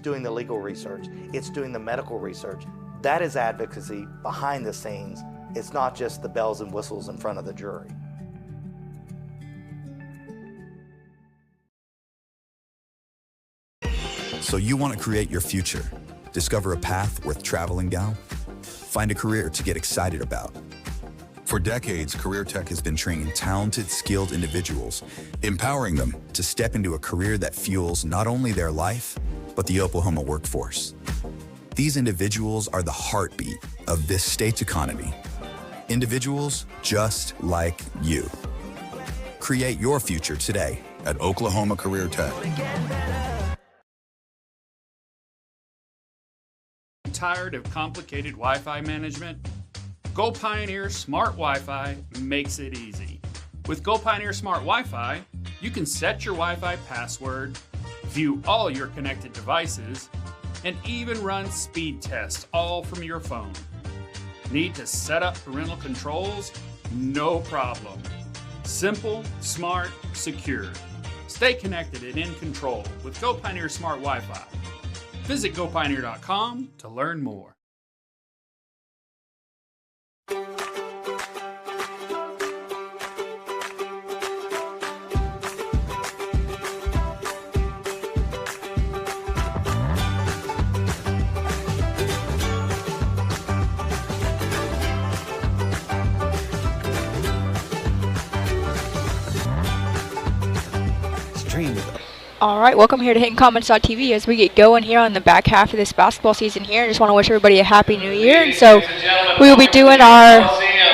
doing the legal research. It's doing the medical research. That is advocacy behind the scenes. It's not just the bells and whistles in front of the jury. So you want to create your future, discover a path worth traveling down, find a career to get excited about. For decades, Career Tech has been training talented, skilled individuals, empowering them to step into a career that fuels not only their life, but the Oklahoma workforce. These individuals are the heartbeat of this state's economy. Individuals just like you. Create your future today at Oklahoma Career Tech. Tired of complicated Wi-Fi management? Go Pioneer Smart Wi-Fi makes it easy. With Go Pioneer Smart Wi-Fi, you can set your Wi-Fi password, view all your connected devices, and even run speed tests all from your phone. Need to set up parental controls? No problem. Simple, smart, secure. Stay connected and in control with Go Pioneer Smart Wi-Fi. Visit GoPioneer.com to learn more. All right, welcome here to HintonCommons.tv as we get going here on the back half of this basketball season here. I just want to wish everybody a happy new year. And so we will be doing our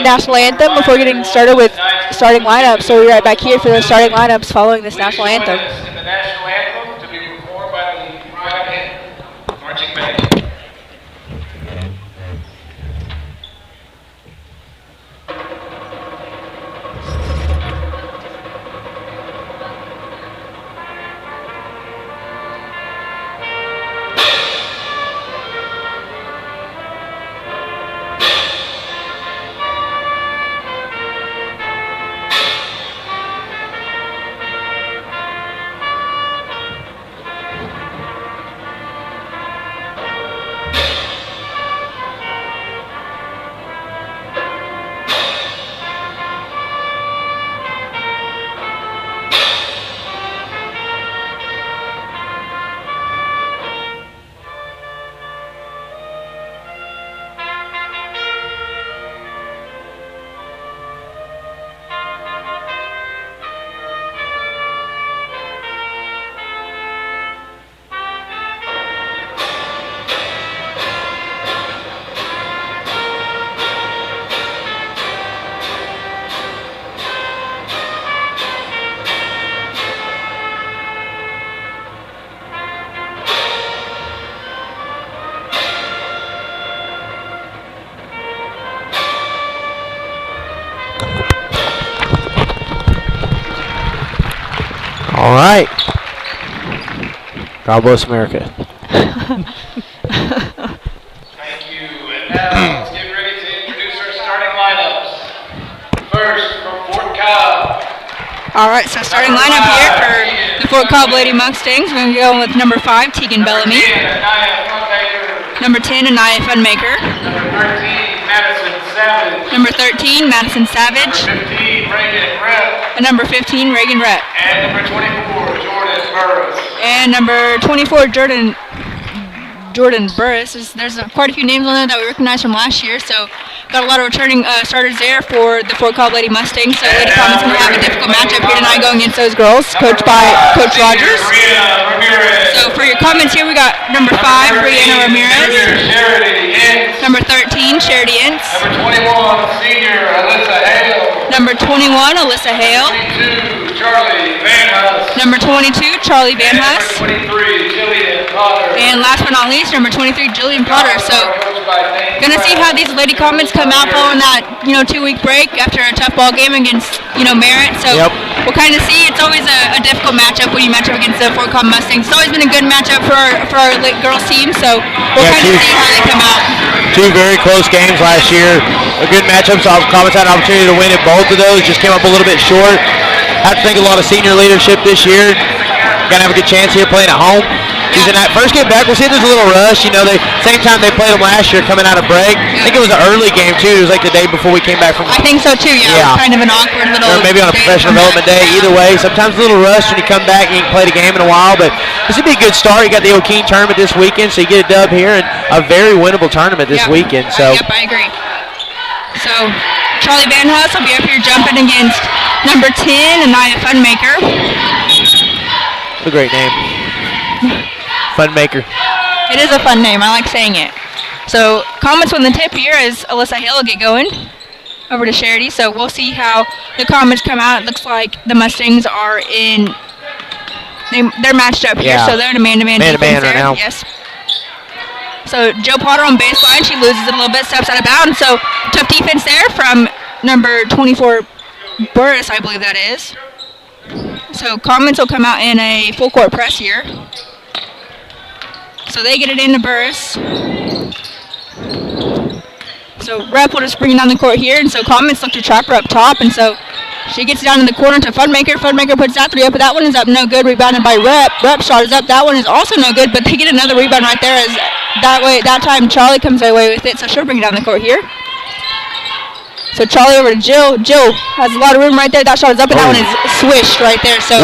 national anthem before getting started with starting lineups. So we'll be right back here for the starting lineups following this national anthem. The national anthem to be performed by the private marching band. All right. God bless America. Thank you. And now let's get ready to introduce our starting lineups. First, from Fort Cobb. All right, so starting lineup here for the Fort Cobb Lady Mustangs. We're going to go with number 5, Tegan Bellamy. Number 10, Anaya Funmaker. Number 13, Madison Savage. Number 15, Reagan Rep. And number 15, Reagan Rep. And number 24, Jordan Burris. And number 24, Jordan Burris. There's quite a few names on there that we recognize from last year, so got a lot of returning starters there for the Fort Cobb Lady Mustangs. So Lady Cobb is going to have a difficult matchup here tonight going against those girls, coached by Coach Rogers. So for your comments here, we got number 5, Brianna Ramirez. Number 13, Charity Ince. Number 21, senior Alyssa Hale. Number 21, Alyssa Hale. 22, Charlie Van Huss. Number 22, Charlie Van Huss. Number 23, Jillian Potter. And last but not least, number 23, Jillian Potter. So gonna see how these Lady Comets come out following that 2-week break after a tough ball game against Merritt. So we'll kind of see. It's always a difficult matchup when you match up against the Fort Cobb Mustangs. It's always been a good matchup for our girls team. So we'll kind of see how they come out. 2 very close games last year. A good matchup. So Comets had an opportunity to win at both of those. Just came up a little bit short. Have to think a lot of senior leadership this year. Gonna have a good chance here playing at home. He's in that first game back. We'll see if there's a little rush. Same time they played them last year coming out of break. I think it was an early game, too. It was like the day before we came back from. I think so, too, yeah. It was kind of an awkward little. Or maybe on a professional development day. Either way, sometimes a little rush when you come back and you can play the game in a while. But this would be a good start. You got the O'Keene tournament this weekend, so you get a dub here and a very winnable tournament this weekend. So. Yep, I agree. So Charlie Van Huss will be up here jumping against number 10, Anaya Funmaker. What a great name. Funmaker. It is a fun name. I like saying it. So comments on the tip here as Alyssa Hale will get going over to Charity. So we'll see how the comments come out. It looks like the Mustangs are in. They're matched up here, so they're in a man-to-man defense right now. Yes. So Joe Potter on baseline. She loses it a little bit, steps out of bounds. So tough defense there from number 24, Burris, I believe that is. So comments will come out in a full court press here. So they get it into Burris. So Rep will just bring it down the court here, and so comments look to trap her up top, and so she gets it down in the corner to Funmaker. Funmaker puts that three up, but that one is up, no good. Rebounded by Rep. Rep shot is up. That one is also no good, but they get another rebound right there. As that time Charlie comes away with it, so she'll bring it down the court here. So Charlie over to Jill. Jill has a lot of room right there. That shot is up, and that one is swished right there. So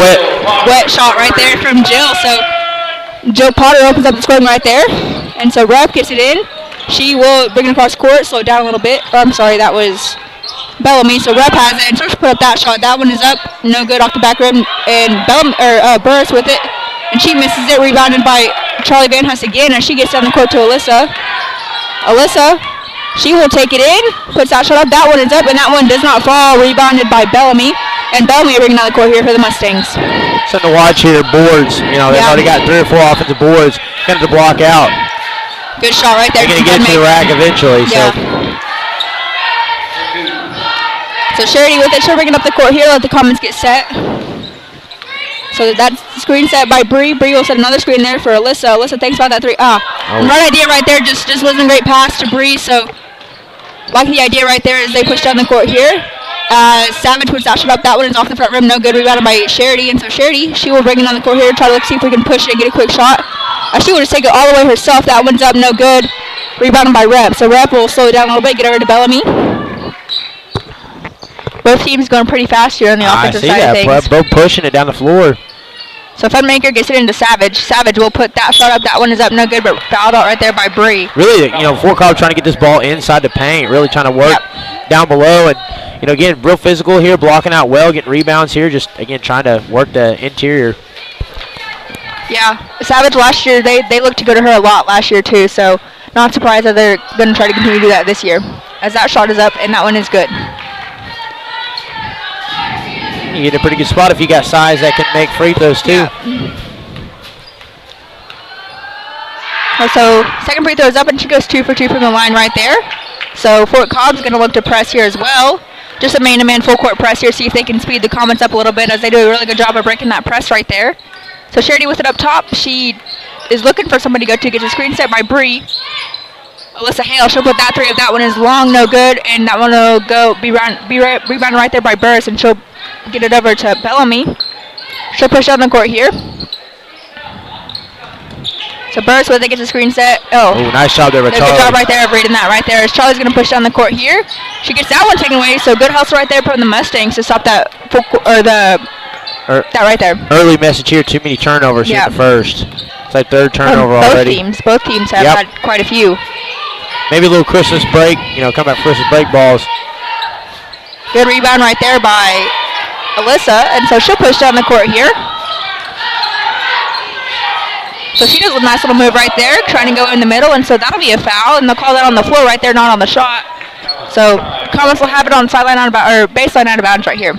wet shot right there from Jill. So Jill Potter opens up the scoring right there, and so Rep gets it in. She will bring it across court, slow it down a little bit. Oh, I'm sorry, that was Bellamy. So Rep has it, and so she put up that shot. That one is up, no good off the back rim, and Burris with it, and she misses it. Rebounded by Charlie Van Huss again, and she gets down the court to Alyssa. Alyssa, she will take it in, puts that shot up. That one is up, and that one does not fall. Rebounded by Bellamy, and Bellamy bringing down the court here for the Mustangs. Something to watch here. Boards, they've already got 3 or 4 offensive boards. Kind of to block out. Good shot right there. They're going to get to the rack eventually. Yeah. So Charity with it. She'll bring it up the court here. Let the comments get set. So that's the screen set by Bree. Bree will set another screen there for Alyssa. Alyssa, thanks about that three. Right idea right there. Just wasn't a great pass to Bree. So like the idea right there is they push down the court here. Savage puts that shot up. That one is off the front rim. No good. Rebounded by Charity. And so Charity, she will bring it on the court here. Try to see if we can push it and get a quick shot. She will just take it all the way herself. That one's up. No good. Rebounded by Rep. So Rep will slow it down a little bit. Get over to Bellamy. Both teams going pretty fast here on the offensive side of things. Both pushing it down the floor. So Funmaker gets it into Savage. Savage will put that shot up. That one is up. No good, but fouled out right there by Bree. Really, Fort Cobb trying to get this ball inside the paint. Really trying to work down below. And, again, real physical here. Blocking out well. Getting rebounds here. Just, again, trying to work the interior. Yeah, Savage last year, they looked to go to her a lot last year too, so not surprised that they're going to try to continue to do that this year. As that shot is up, and that one is good. You get a pretty good spot if you got size that can make free throws too. Yeah. So second free throw is up, and she goes 2 for 2 from the line right there. So Fort Cobb's going to look to press here as well. Just a man-to-man full court press here, see if they can speed the comments up a little bit as they do a really good job of breaking that press right there. So Charity with it up top. She is looking for somebody to go to. Gets a screen set by Bree. Alyssa Hale, she'll put that three up. That one is long, no good. And that one will be rebounded right there by Burris, and she'll get it over to Bellamy. She'll push down the court here. So Burris with it, gets a screen set. Oh, nice job there, Charlie. Good job right there of reading that right there. As Charlie's going to push down the court here. She gets that one taken away. So good hustle right there from the Mustangs to stop that that right there. Early message here, too many turnovers here in the first. It's like third turnover already. Both teams have had quite a few. Maybe a little Christmas break, come back Christmas break balls. Good rebound right there by Alyssa, and so she'll push down the court here. So she does a nice little move right there, trying to go in the middle, and so that'll be a foul, and they'll call that on the floor right there, not on the shot. So Comments will have it on sideline out of baseline out of bounds right here.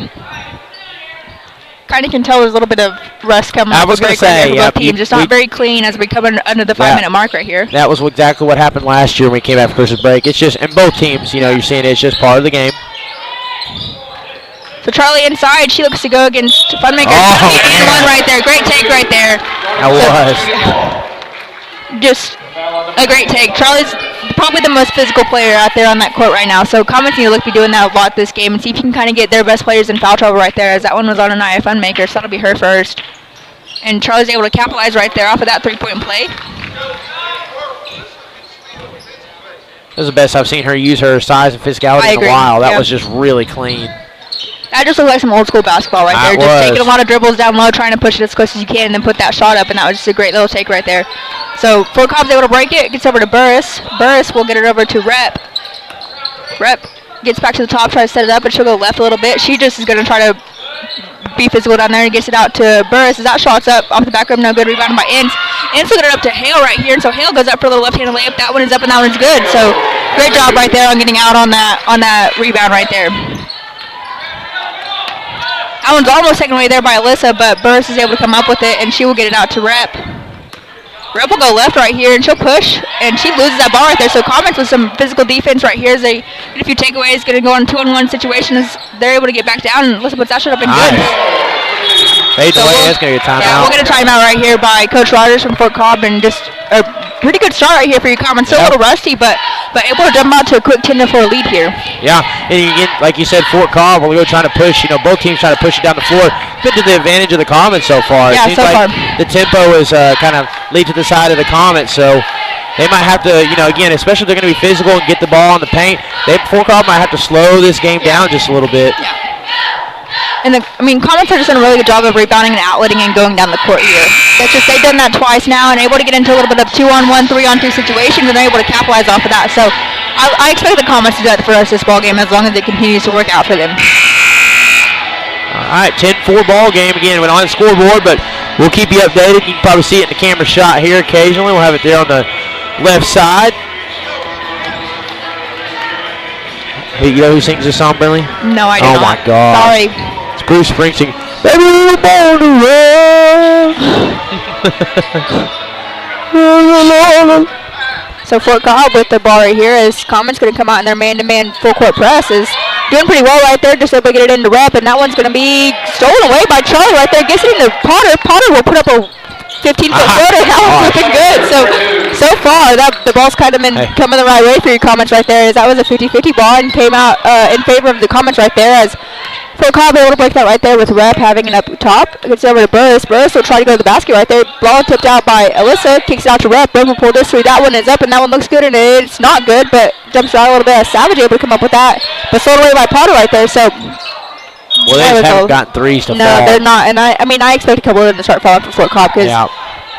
Kind of can tell there's a little bit of rust coming. I was going to say, both teams. It's not very clean as we come under the 5-minute mark right here. That was exactly what happened last year when we came after Christmas break. It's just, and both teams, you're seeing it's just part of the game. So Charlie inside, she looks to go against Funmaker. And one right there, great take right there. That was. Just a great take. Charlie's probably the most physical player out there on that court right now. So Comments need to look be doing that a lot this game and see if you can kind of get their best players in foul trouble right there, as that one was on Anaya Funmaker, so that'll be her first. And Charlie's able to capitalize right there off of that three-point play. That was the best I've seen her use her size and physicality in a while. That was just really clean. That just looked like some old school basketball right there. Just taking a lot of dribbles down low, trying to push it as close as you can, and then put that shot up, and that was just a great little take right there. So Fort Cobb's able to break it, gets over to Burris. Burris will get it over to Rep. Rep gets back to the top, tries to set it up, and she'll go left a little bit. She just is going to try to be physical down there and gets it out to Burris. As that shot's up off the back rim, no good. Rebounded by Ince. Ince will get it up to Hale right here, and so Hale goes up for a little left-handed layup. That one is up, and that one's good. So great job right there on getting out on that rebound right there. That one's almost taken away there by Alyssa, but Burris is able to come up with it, and she will get it out to Rep. Rep will go left right here, and she'll push, and she loses that ball right there. So Comets with some physical defense right here. As they get a few takeaways, going to go on 2-on-1 situations. They're able to get back down, and Alyssa puts that shot up and good. Fades away, that's going to get a timeout. Yeah, we'll get a timeout right here by Coach Rogers from Fort Cobb, and just a pretty good start right here for your Comets. Still a little rusty, but able to jump out to a quick 10-4 lead here. Yeah, and you get, like you said, Fort Cobb will go trying to push. You know, both teams trying to push it down the floor. Been to the advantage of the Comets so far. Yeah, it seems so like far. the tempo is kind of lead to the side of the Comets, so they might have to, you know, again, especially if they're going to be physical and get the ball on the paint, Fort Cobb might have to slow this game down just a little bit. Yeah. And Comets are just doing a really good job of rebounding and outletting and going down the court here. That's just, they've done that twice now and able to get into a little bit of 2-on-1, 3-on-2 situations, and they're able to capitalize off of that. So I expect the Comets to do that for us this ball game as long as it continues to work out for them. All right, 10-4 ball game again. We don't have the scoreboard, but we'll keep you updated. You can probably see it in the camera shot here occasionally. We'll have it there on the left side. Hey, you know who sings this song, Billy? No, I don't. Oh, my God. Sorry. It's Bruce Springsteen. Baby, we were born to run. So Fort Cobb with the ball right here as Common's going to come out in their man-to-man full-court press is doing pretty well right there, just able to get it into Rep, and that one's going to be stolen away by Charlie right there. Gets it into Potter. Potter will put up a 15-foot floater. That one's looking good. So far, the ball's kind of been coming the right way for your Comets right there, as that was a 50-50 ball and came out in favor of the Comets right there, as Fort Cobb able to break that right there with Rep having it up top. Gets over to Burris. Burris will try to go to the basket right there. Ball tipped out by Alyssa. Kicks it out to Rep. Rep will pull this three. That one is up, and that one looks good, and it's not good, but jumps out a little bit. Savage able to come up with that, but sold away by Potter right there. So, well, they just haven't gotten threes to fall. No, they're not, and I expect a couple of them to start falling for Fort Cobb because,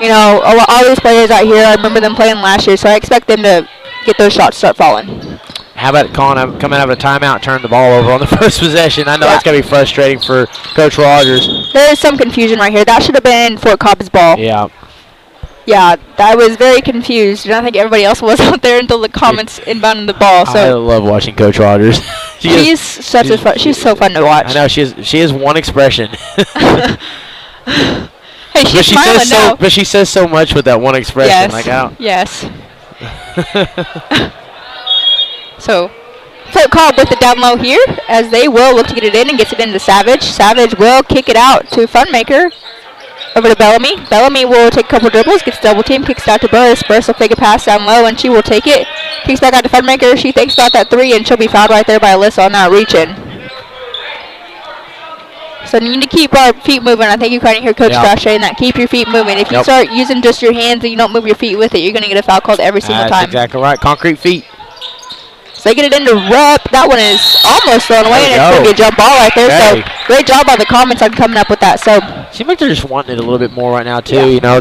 you know, all these players out here, I remember them playing last year, so I expect them to get those shots to start falling. How about coming out of a timeout, turn the ball over on the first possession? I know that's going to be frustrating for Coach Rogers. There is some confusion right here. That should have been Fort Cobb's ball. Yeah. Yeah, I was very confused, and I think everybody else was out there until the Comets inbounded the ball. So I love watching Coach Rogers. she's so fun to watch. I know she has one expression. Hey, she's smiling now. But she says so much with that one expression. Yes. So, Fort Cobb with the down low here, as they will look to get it in and gets it into Savage. Savage will kick it out to Funmaker. Over to Bellamy. Bellamy will take a couple dribbles, gets double team, kicks it out to Burris. Burris will fake a pass down low, and she will take it. Kicks back out to Funmaker. She thinks about that three, and she'll be fouled right there by Alyssa on that reach-in. So you need to keep our feet moving. I think you kind of hear Coach Josh saying that. Keep your feet moving. If you start using just your hands and you don't move your feet with it, you're going to get a foul called every single time. That's exactly right. Concrete feet. So they get it into Rep. That one is almost thrown away, and it's going to be a jump ball right there. So great job by the Comets on coming up with that. So seems like they're just wanting it a little bit more right now too. You know,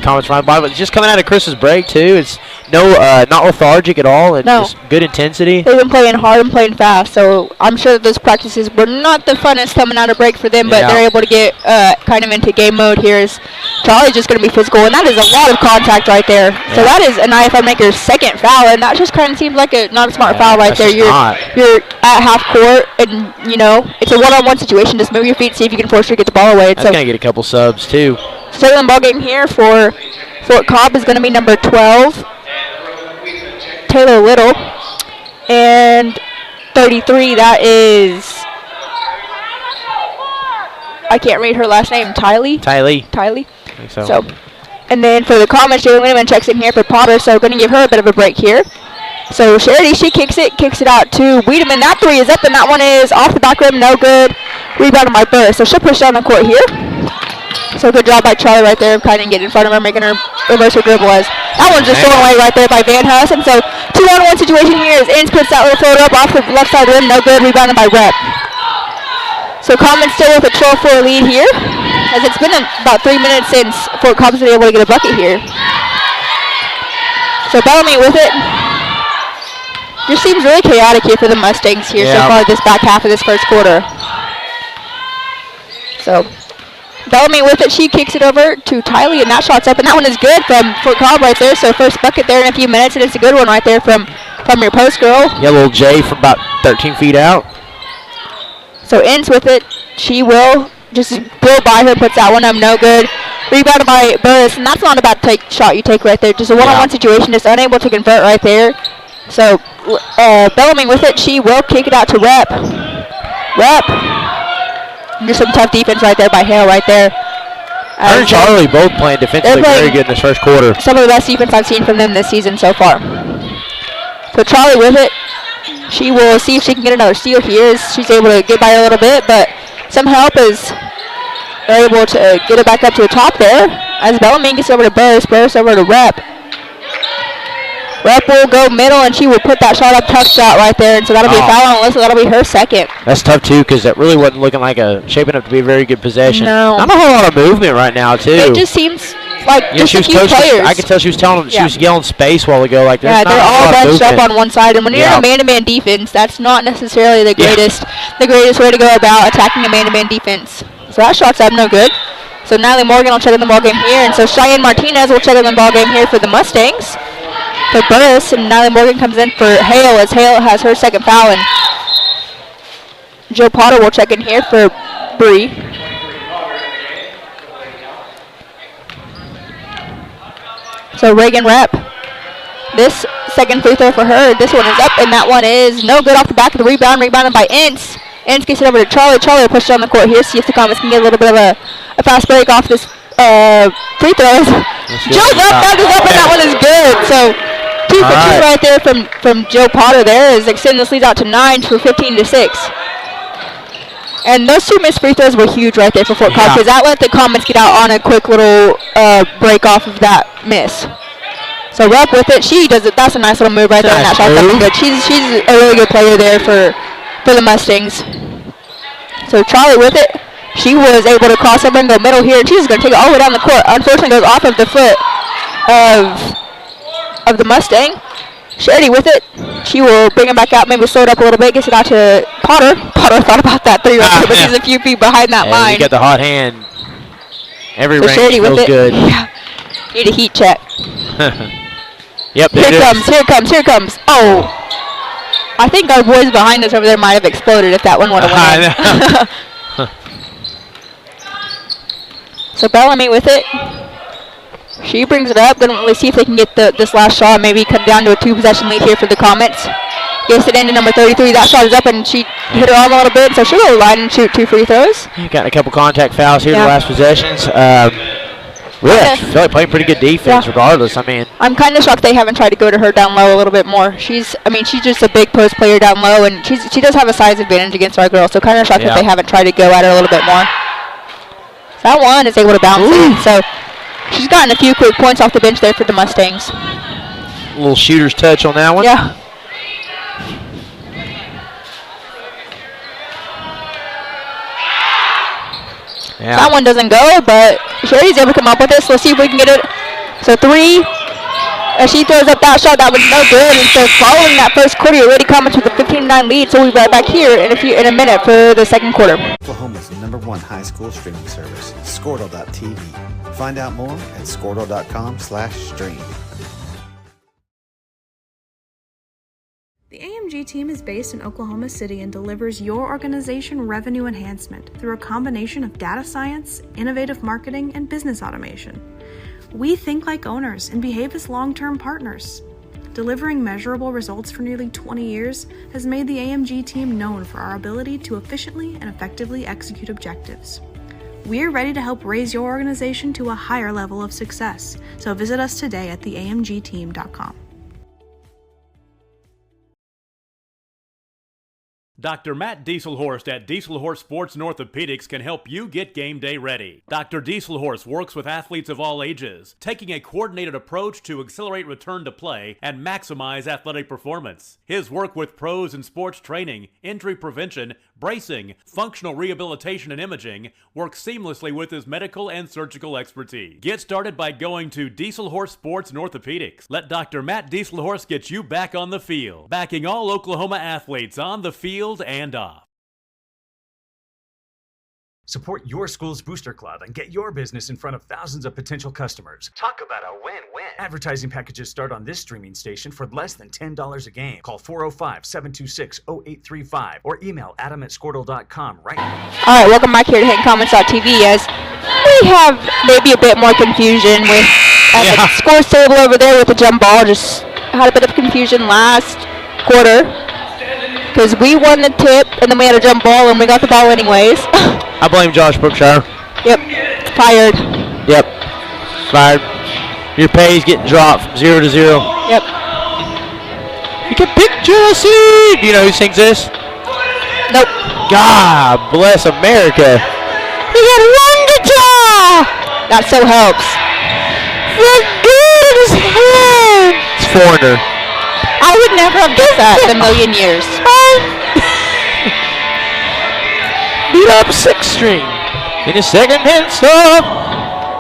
Comets right by, but it's just coming out of Chris's break too. It's not lethargic at all. It's just good intensity. They've been playing hard and playing fast. So I'm sure that those practices were not the funnest coming out of break for them, but they're able to get kind of into game mode here. As Charlie's just going to be physical, and that is a lot of contact right there. Yeah. So that is an IFL Maker's second foul, and that just kind of seems like not a smart foul right there. You're at half court, and you know it's a one-on-one situation. Just move your feet, see if you can force her to get the ball away. That's going to get a couple subs too. Starting the ball game here for Fort Cobb is going to be number 12, Taylor Little, and 33. That is, I can't read her last name. Tylee. I think so. And then for the Comets, Jalen Winneman checks in here for Potter, so going to give her a bit of a break here. So Charity, she kicks it out to Wiedemann. That three is up, and that one is off the back rim, no good. Rebounded by Burris. So she'll push down the court here. So good job by Charlie right there, kind of getting in front of her, making her reverse her dribble. As that one's just thrown away right there by Van Huss. And so 2-on-1 situation here as Inns puts that little floater up off the left side rim. No good, rebounded by Rep. So Common still with a 12-4 lead here, as it's been about 3 minutes since Fort Cobb's been able to get a bucket here. So Bellamy with it. Just seems really chaotic here for the Mustangs here so far this back half of this first quarter. So Bellamy with it, she kicks it over to Tylee, and that shot's up, and that one is good from Fort Cobb right there. So first bucket there in a few minutes, and it's a good one right there from your post girl. Yeah, little J from about 13 feet out. So Inns with it, she will just blow by her, puts that one up, no good. Rebounded by Burris, and that's not a bad shot you take right there. Just a one-on-one situation, just unable to convert right there. So Bellamy with it, she will kick it out to Rep. Just some tough defense right there by Hale right there. Her and Charlie both playing defensively very good in this first quarter. Some of the best defense I've seen from them this season so far. So Charlie with it. She will see if she can get another steal here. She's able to get by a little bit, but some help is they're able to get it back up to the top there. As Bellamy gets over to Burris over to Rep. Rep will go middle, and she will put that shot up, tough shot right there. And so that'll be a foul on Alyssa. That'll be her second. That's tough, too, because that really wasn't looking like shaping up to be a very good possession. No. Not a whole lot of movement right now, too. It just seems like just a few players. I could tell she was telling them, she was yelling space a while ago. Like, they're all bunched up on one side. And when you're in a man-to-man defense, that's not necessarily the greatest way to go about attacking a man-to-man defense. So that shot's up, no good. So Natalie Morgan will check in the ballgame here. And so Cheyenne Martinez will check in the ballgame here for the Mustangs. For Burris, and Natalie Morgan comes in for Hale as Hale has her second foul, and Joe Potter will check in here for Bree. So Reagan Rep, this second free throw for her, this one is up, and that one is no good off the back of the rebound, rebounded by Ince. Ince gets it over to Charlie. Charlie will push it on the court here, see if the Comets can get a little bit of a fast break off this free throws. Joe's up, that is up, and that one is good. So 2 for 2 right there from Joe Potter there as extend this lead out to 9 for 15-6. And those 2 missed free throws were huge right there for Fort Cobb because that let the Comets get out on a quick little break off of that miss. So Rep with it, she does it. That's a nice little move right there, and that shot's up and good. She's a really good player there for the Mustangs. So Charlie with it. She was able to cross over and go middle here, and she's going to take it all the way down the court. Unfortunately, goes off of the foot of the Mustang. Sherry with it. She will bring it back out, maybe slow it up a little bit, gets it out to Potter. Potter thought about that 3 right there, but she's a few feet behind that line. You got the hot hand. Every range feels good. Yeah. Need a heat check. Yep, Here comes. Oh. I think our boys behind us over there might have exploded if that one would have went in. So Bellamy with it. She brings it up. Gonna really see if they can get this last shot. Maybe cut down to a 2-possession lead here for the Comets. Gets it into number 33. That shot is up, and she hit her arm a little bit, so she'll go line and shoot 2 free throws. Got a couple contact fouls here in the last possessions. Really, I feel like playing pretty good defense regardless. I mean, I'm kind of shocked they haven't tried to go to her down low a little bit more. She's just a big post player down low, and she does have a size advantage against our girls, so kind of shocked that they haven't tried to go at her a little bit more. That one is able to bounce in, so she's gotten a few quick points off the bench there for the Mustangs. A little shooter's touch on that one. Yeah. That one doesn't go, but Sherry's able to come up with this. Let's see if we can get it. So 3. As she throws up that shot, that was no good. And so following that first quarter, your Lady Comets with a 15-9 lead. So we'll be right back here in a minute for the second quarter. Oklahoma's #1 high school streaming service, Squirtle.tv. Find out more at Squirtle.com/stream. The AMG team is based in Oklahoma City and delivers your organization revenue enhancement through a combination of data science, innovative marketing, and business automation. We think like owners and behave as long-term partners. Delivering measurable results for nearly 20 years has made the AMG team known for our ability to efficiently and effectively execute objectives. We're ready to help raise your organization to a higher level of success, so visit us today at theamgteam.com. Dr. Matt Dieselhorst at Dieselhorst Sports and Orthopedics can help you get game day ready. Dr. Dieselhorst works with athletes of all ages, taking a coordinated approach to accelerate return to play and maximize athletic performance. His work with pros in sports training, injury prevention, bracing, functional rehabilitation, and imaging works seamlessly with his medical and surgical expertise. Get started by going to Dieselhorst Sports and Orthopedics. Let Dr. Matt Dieselhorst get you back on the field, backing all Oklahoma athletes on the field and off. Support your school's booster club and get your business in front of thousands of potential customers. Talk about a win-win. Advertising packages start on this streaming station for less than $10 a game. Call 405-726-0835 or email adam@squirtle.com right now. All right, welcome back here to HintonCommons.tv as we have maybe a bit more confusion with the scores table over there with the jump ball. Just had a bit of confusion last quarter because we won the tip and then we had a jump ball and we got the ball anyways. I blame Josh Brookshire. Yep, fired. Yep, fired. Your pay's getting dropped from 0 to 0. Yep. You can picture a scene. Do you know who sings this? Nope. God bless America. We got one guitar. That so helps. The good is here. It's Foreigner. I would never have guessed that in a million years. Beat up 6th string in his second-hand stop.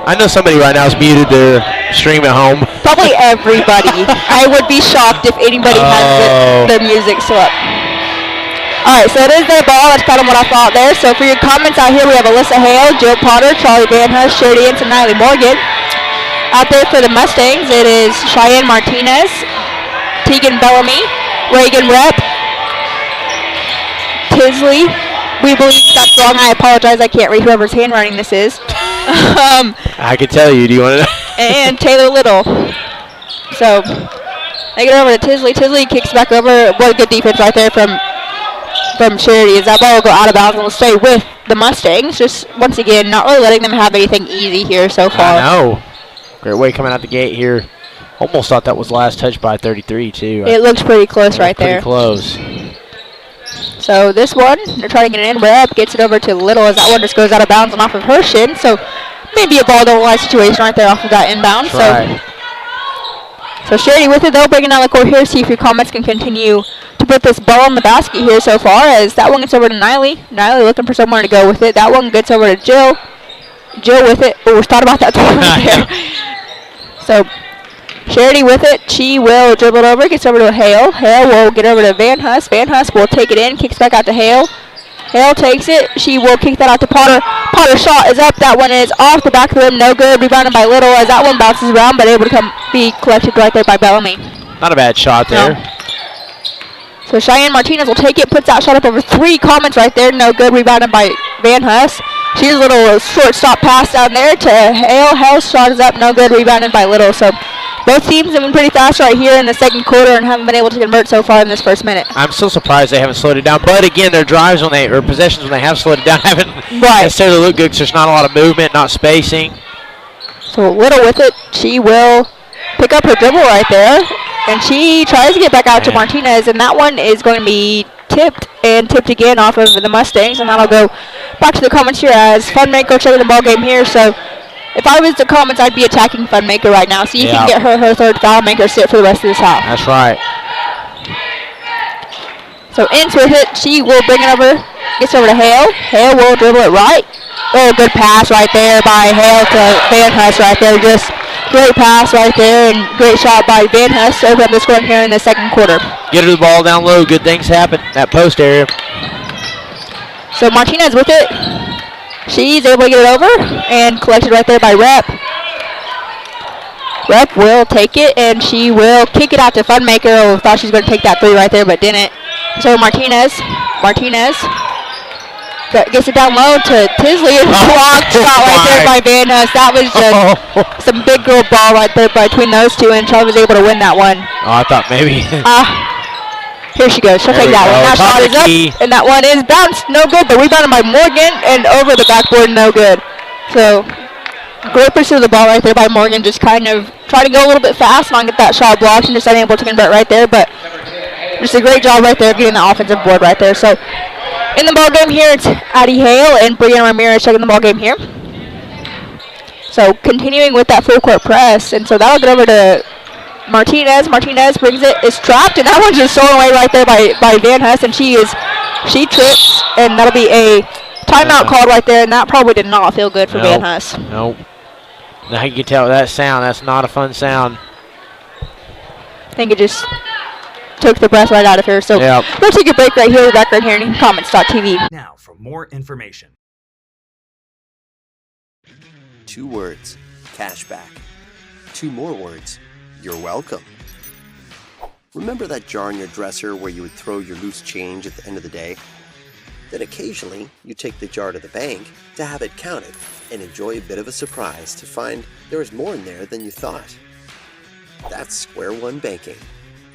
I know somebody right now is muted their stream at home. Probably everybody. I would be shocked if anybody has their music still up. All right, so it is their ball. That's kind of what I thought there. So for your comments out here, we have Alyssa Hale, Jill Potter, Charlie Van Huss, Sherry Ince, and Niley Morgan. Out there for the Mustangs, it is Cheyenne Martinez, Tegan Bellamy, Reagan Rep, Tisley. We believe that's wrong. I apologize. I can't read whoever's handwriting this is. I can tell you. Do you want to know? And Taylor Little. So they get over to Tisley. Tisley kicks back over. What a good defense right there from Charity. As that ball will go out of bounds and will stay with the Mustangs. Just once again, not really letting them have anything easy here so far. I know. Great way coming out the gate here. Almost thought that was last touch by 33 too. It looks pretty close right there. Pretty close. So this one, they're trying to get it in. Rep gets it over to Little as that one just goes out of bounds and off of her shin. So maybe a ball don't lie situation right there off of that inbound. So Charity with it though, breaking down the court here. See if your comments can continue to put this ball in the basket here so far as that one gets over to Niley. Niley looking for somewhere to go with it. That one gets over to Jill. Jill with it. Oh, we thought about that right there. So Charity with it. She will dribble it over. Gets over to Hale. Hale will get over to Van Huss. Van Huss will take it in. Kicks back out to Hale. Hale takes it. She will kick that out to Potter. Potter's shot is up. That one is off the back of the rim. No good. Rebounded by Little as that one bounces around, but able to be collected right there by Bellamy. Not a bad shot there. No. So Cheyenne Martinez will take it. Puts that shot up over 3 comments right there. No good. Rebounded by Van Huss. She's a little shortstop pass down there to Hale. Hale's shot is up. No good. Rebounded by Little. So both teams have been pretty fast right here in the second quarter and haven't been able to convert so far in this first minute. I'm still surprised they haven't slowed it down. But again, their drives or possessions when they have slowed it down haven't necessarily looked good because there's not a lot of movement, not spacing. So Little with it. She will pick up her dribble right there. And she tries to get back out to Martinez. And that one is going to be tipped and tipped again off of the Mustangs. And that'll go back to the comments here as Funmaker checking the ball game here. So if I was the comments, I'd be attacking Funmaker right now. So you can get her third foul, make her sit for the rest of this half. That's right. So Ince with it. She will bring it over. Gets over to Hale. Hale will dribble it right. Oh, good pass right there by Hale to Van Huss right there. Just great pass right there and great shot by Van Huss to open up the score here in the second quarter. Get her the ball down low. Good things happen. That post area. So Martinez with it. She's able to get it over and collected right there by Rep. Rep will take it and she will kick it out to Funmaker. Oh, thought she was going to take that 3 right there but didn't. So Martinez gets it down low to Tisley and blocked shot right there by Van Huss. That was just some big girl ball right there between those two and Charlie was able to win that one. Oh, I thought maybe. Here she goes. She'll take that one. That shot is up, and that one is bounced. No good. But rebounded by Morgan, and over the backboard, no good. So, great pursuit of the ball right there by Morgan. Just kind of try to go a little bit fast and not get that shot blocked, and just unable to convert right there. But Just a great job right there of getting the offensive board right there. So in the ball game here, it's Addie Hale and Brianna Ramirez checking the ball game here. So continuing with that full court press, and so that'll get over to Martinez. Martinez brings it, is trapped, and that one's just thrown away right there by Van Huss, and she trips, and that'll be a timeout called right there, and that probably did not feel good for Van Huss. Nope. Now you can tell that sound, that's not a fun sound. I think it just took the breath right out of her. So we'll take a break right here. We'll be back right here in comments.tv. Now for more information. 2 words, cashback. 2 more words, you're welcome. Remember that jar in your dresser where you would throw your loose change at the end of the day? Then occasionally, you take the jar to the bank to have it counted and enjoy a bit of a surprise to find there was more in there than you thought. That's Square One Banking,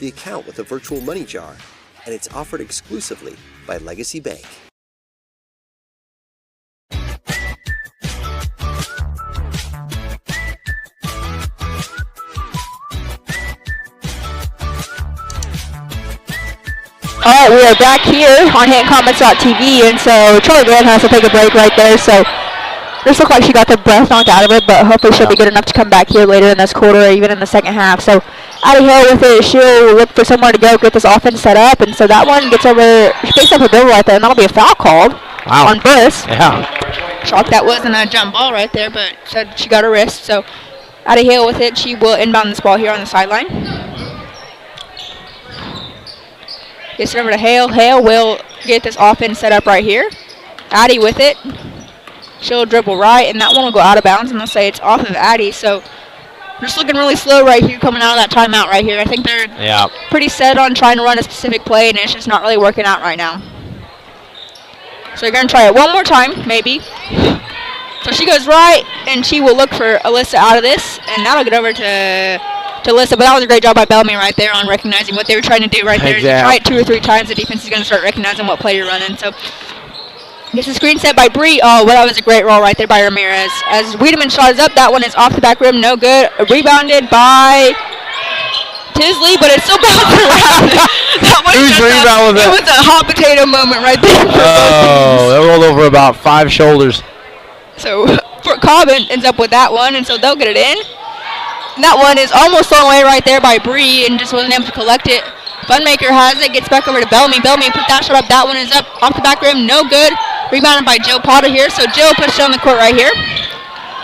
the account with a virtual money jar, and it's offered exclusively by Legacy Bank. All right, we are back here on HintonComments.tv, and so Charlie Van has to take a break right there. So this looks like she got the breath knocked out of her, but hopefully she'll be good enough to come back here later in this quarter or even in the second half. So Addie Hill with it, she'll look for somewhere to go, get this offense set up, and so that one gets over, she picks up a bill right there, and that'll be a foul called on Burris. Yeah. Shocked that wasn't a jump ball right there, but said she got her wrist. So Addie Hill with it, she will inbound this ball here on the sideline. Gets it over to Hale. Hale will get this offense set up right here. Addie with it. She'll dribble right, and that one will go out of bounds, and they'll say it's off of Addie. So just looking really slow right here coming out of that timeout right here. I think they're pretty set on trying to run a specific play, and it's just not really working out right now. So they're going to try it one more time, maybe. So she goes right, and she will look for Alyssa out of this, and that'll get over to Alyssa. But that was a great job by Bellamy right there on recognizing what they were trying to do right there. Exactly. You try it 2 or 3 times, the defense is going to start recognizing what play you're running. So gets a screen set by Bree. Oh, well, that was a great roll right there by Ramirez. As Wiedemann shot is up, that one is off the back rim, no good. Rebounded by Tisley, but it's still bouncing around. It was a hot potato moment right there. Oh, that rolled over about 5 shoulders. So Cobb ends up with that one, and so they'll get it in. And that one is almost thrown away right there by Bree and just wasn't able to collect it. Funmaker has it, gets back over to Bellamy. Bellamy put that shot up. That one is up off the back rim, no good. Rebounded by Jill Potter here. So Jill puts it on the court right here.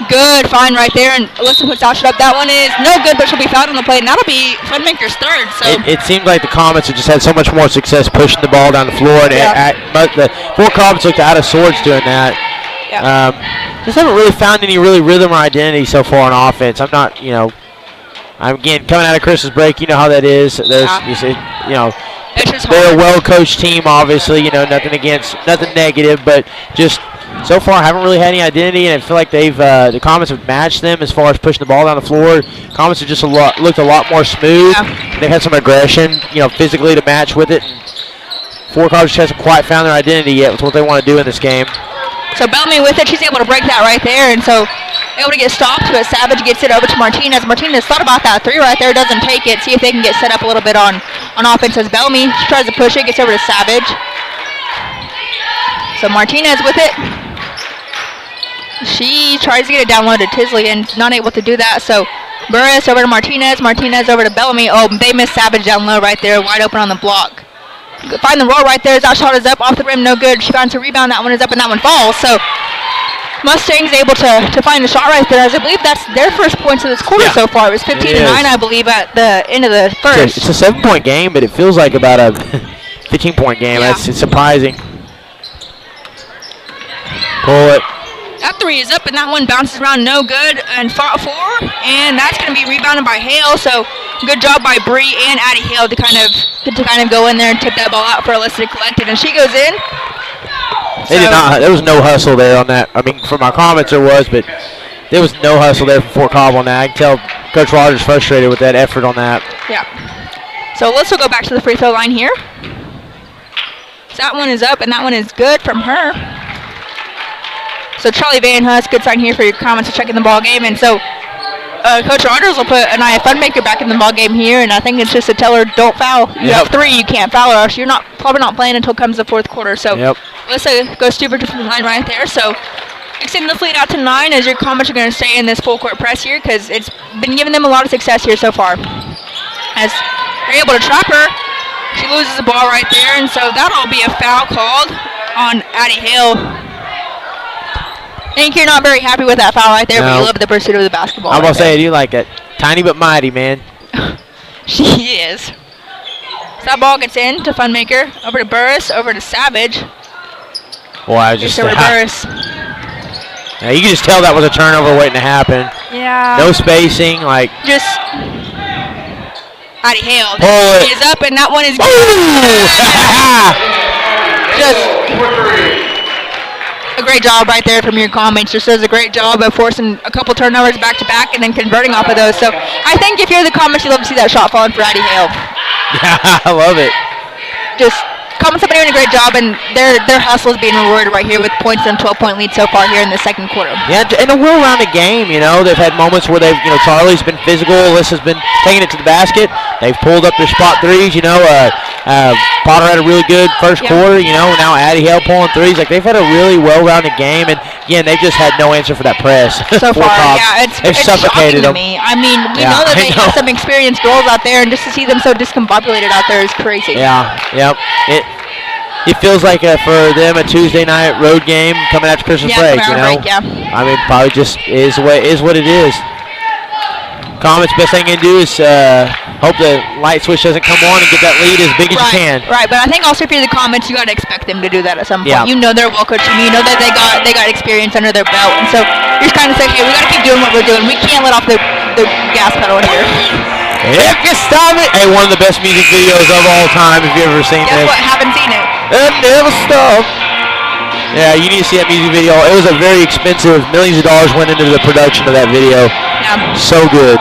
Good find right there, and Alyssa puts that shot up. That one is no good, but she'll be fouled on the play, and that'll be Funmaker's third. So it seemed like the Comets have just had so much more success pushing the ball down the floor, and the 4 Comets looked out of sorts doing that. Just haven't really found any rhythm or identity so far on offense. I'm not, again, coming out of Christmas break, you know how that is. They're a well-coached team, obviously. Nothing negative, but just so far haven't really had any identity, and I feel like the Comets have matched them as far as pushing the ball down the floor. Comets have just looked a lot more smooth. They've had some aggression, physically to match with it. And 4 Comets hasn't quite found their identity yet with what they want to do in this game. So Bellamy with it, she's able to break that right there, and so able to get stopped, but Savage gets it over to Martinez. Martinez thought about that 3 right there, doesn't take it. See if they can get set up a little bit on offense as Bellamy tries to push it, gets over to Savage. So Martinez with it. She tries to get it down low to Tisley and not able to do that. So Burris over to Martinez, Martinez over to Bellamy. Oh, they missed Savage down low right there, wide open on the block. Find the roll right there. That shot is up off the rim, no good. She finds a rebound. That one is up and that one falls. So Mustangs able to find the shot right there. As I believe that's their first points of this quarter so far. It was 15-9, I believe, at the end of the first. It's a 7-point game, but it feels like about a 15-point game. It's surprising. Pull it. That 3 is up, and that one bounces around, no good, and fought 4, and that's going to be rebounded by Hale. So good job by Bree and Addie Hale to kind of go in there and tip that ball out for Alyssa to collect it, and she goes in. They did not. There was no hustle there on that. I mean, from our comments there was, but there was no hustle there from Fort Cobb on that. I can tell Coach Rogers frustrated with that effort on that. Yeah. So Alyssa will go back to the free throw line here. So that one is up, and that one is good from her. So Charlie Van Huss, good sign here for your comments to check in the ball game. And so Coach Rogers will put Anaya Funmaker back in the ball game here, and I think it's just to tell her, don't foul. You have 3, you can't foul her, or else you're probably not playing until comes the fourth quarter. So Alyssa goes super from the line right there. So extend this lead out to 9 as your Comets are going to stay in this full court press here because it's been giving them a lot of success here so far. As they're able to trap her, she loses the ball right there, and so that'll be a foul called on Addie Hale. I think you're not very happy with that foul right there, but you love the pursuit of the basketball. I'm going to say, I do like it. Tiny but mighty, man. She is. So that ball gets in to Funmaker, over to Burris, over to Savage. Boy, I just over to Burris. Yeah, you can just tell that was a turnover waiting to happen. Yeah. No spacing, like. Just. Addie Hale. Pull it. Is up, and that one is good. Just a great job right there from your Comets. Just does a great job of forcing a couple turnovers back to back and then converting off of those. So I think if you're the Comets, you'd love to see that shot falling for Addie Hale. Yeah, I love it. Just Comets have been doing a great job, and their hustle is being rewarded right here with points and 12-point lead so far here in the second quarter. Yeah, in a well-rounded game, you know, they've had moments where they've, Charlie's been physical, Alyssa's been taking it to the basket. They've pulled up their spot threes, Potter had a really good first quarter, now Addie Hale pulling threes. Like, they've had a really well-rounded game, and again, they've just had no answer for that press. So far, yeah, it's suffocated shocking to them. me. I mean, we know that they have some experienced girls out there, and just to see them so discombobulated out there is crazy. Yeah, yep. It feels like for them a Tuesday night road game coming after Christmas break, break, I mean, probably just is what it is. Comets, best thing you can do is hope the light switch doesn't come on and get that lead as big as you can. Right, but I think also if you're the Comets, you got to expect them to do that at some point. Yeah. You know they're well coached, and you know that they got experience under their belt, and so you're just kind of saying, hey, we got to keep doing what we're doing. We can't let off the gas pedal here. If you stop it! Hey, one of the best music videos of all time, if you've ever seen Guess this. what? Haven't seen it. It never stopped. Yeah, you need to see that music video. It was a very expensive, millions of dollars went into the production of that video. Yeah. So good.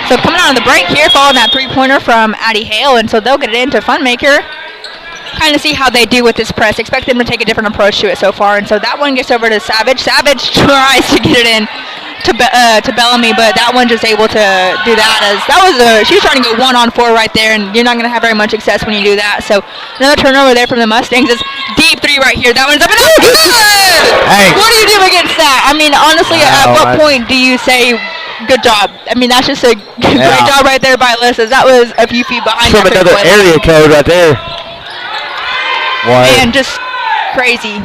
So coming out of the break here, following that three-pointer from Addie Hale, and so they'll get it into Funmaker. Kind of see how they do with this press. Expect them to take a different approach to it so far, and so that one gets over to Savage. Savage tries to get it in to Bellamy, but that one just able to do that as she was trying to go 1-on-4 right there, and you're not going to have very much success when you do that. So another turnover there from the Mustangs. It's deep three right here. That one's up and out. Good! Hey. What do you do against that? I mean, honestly, at what point do you say good job? I mean, that's just a great job right there by Alyssa. That was a few feet behind. From another area code right there. And just crazy.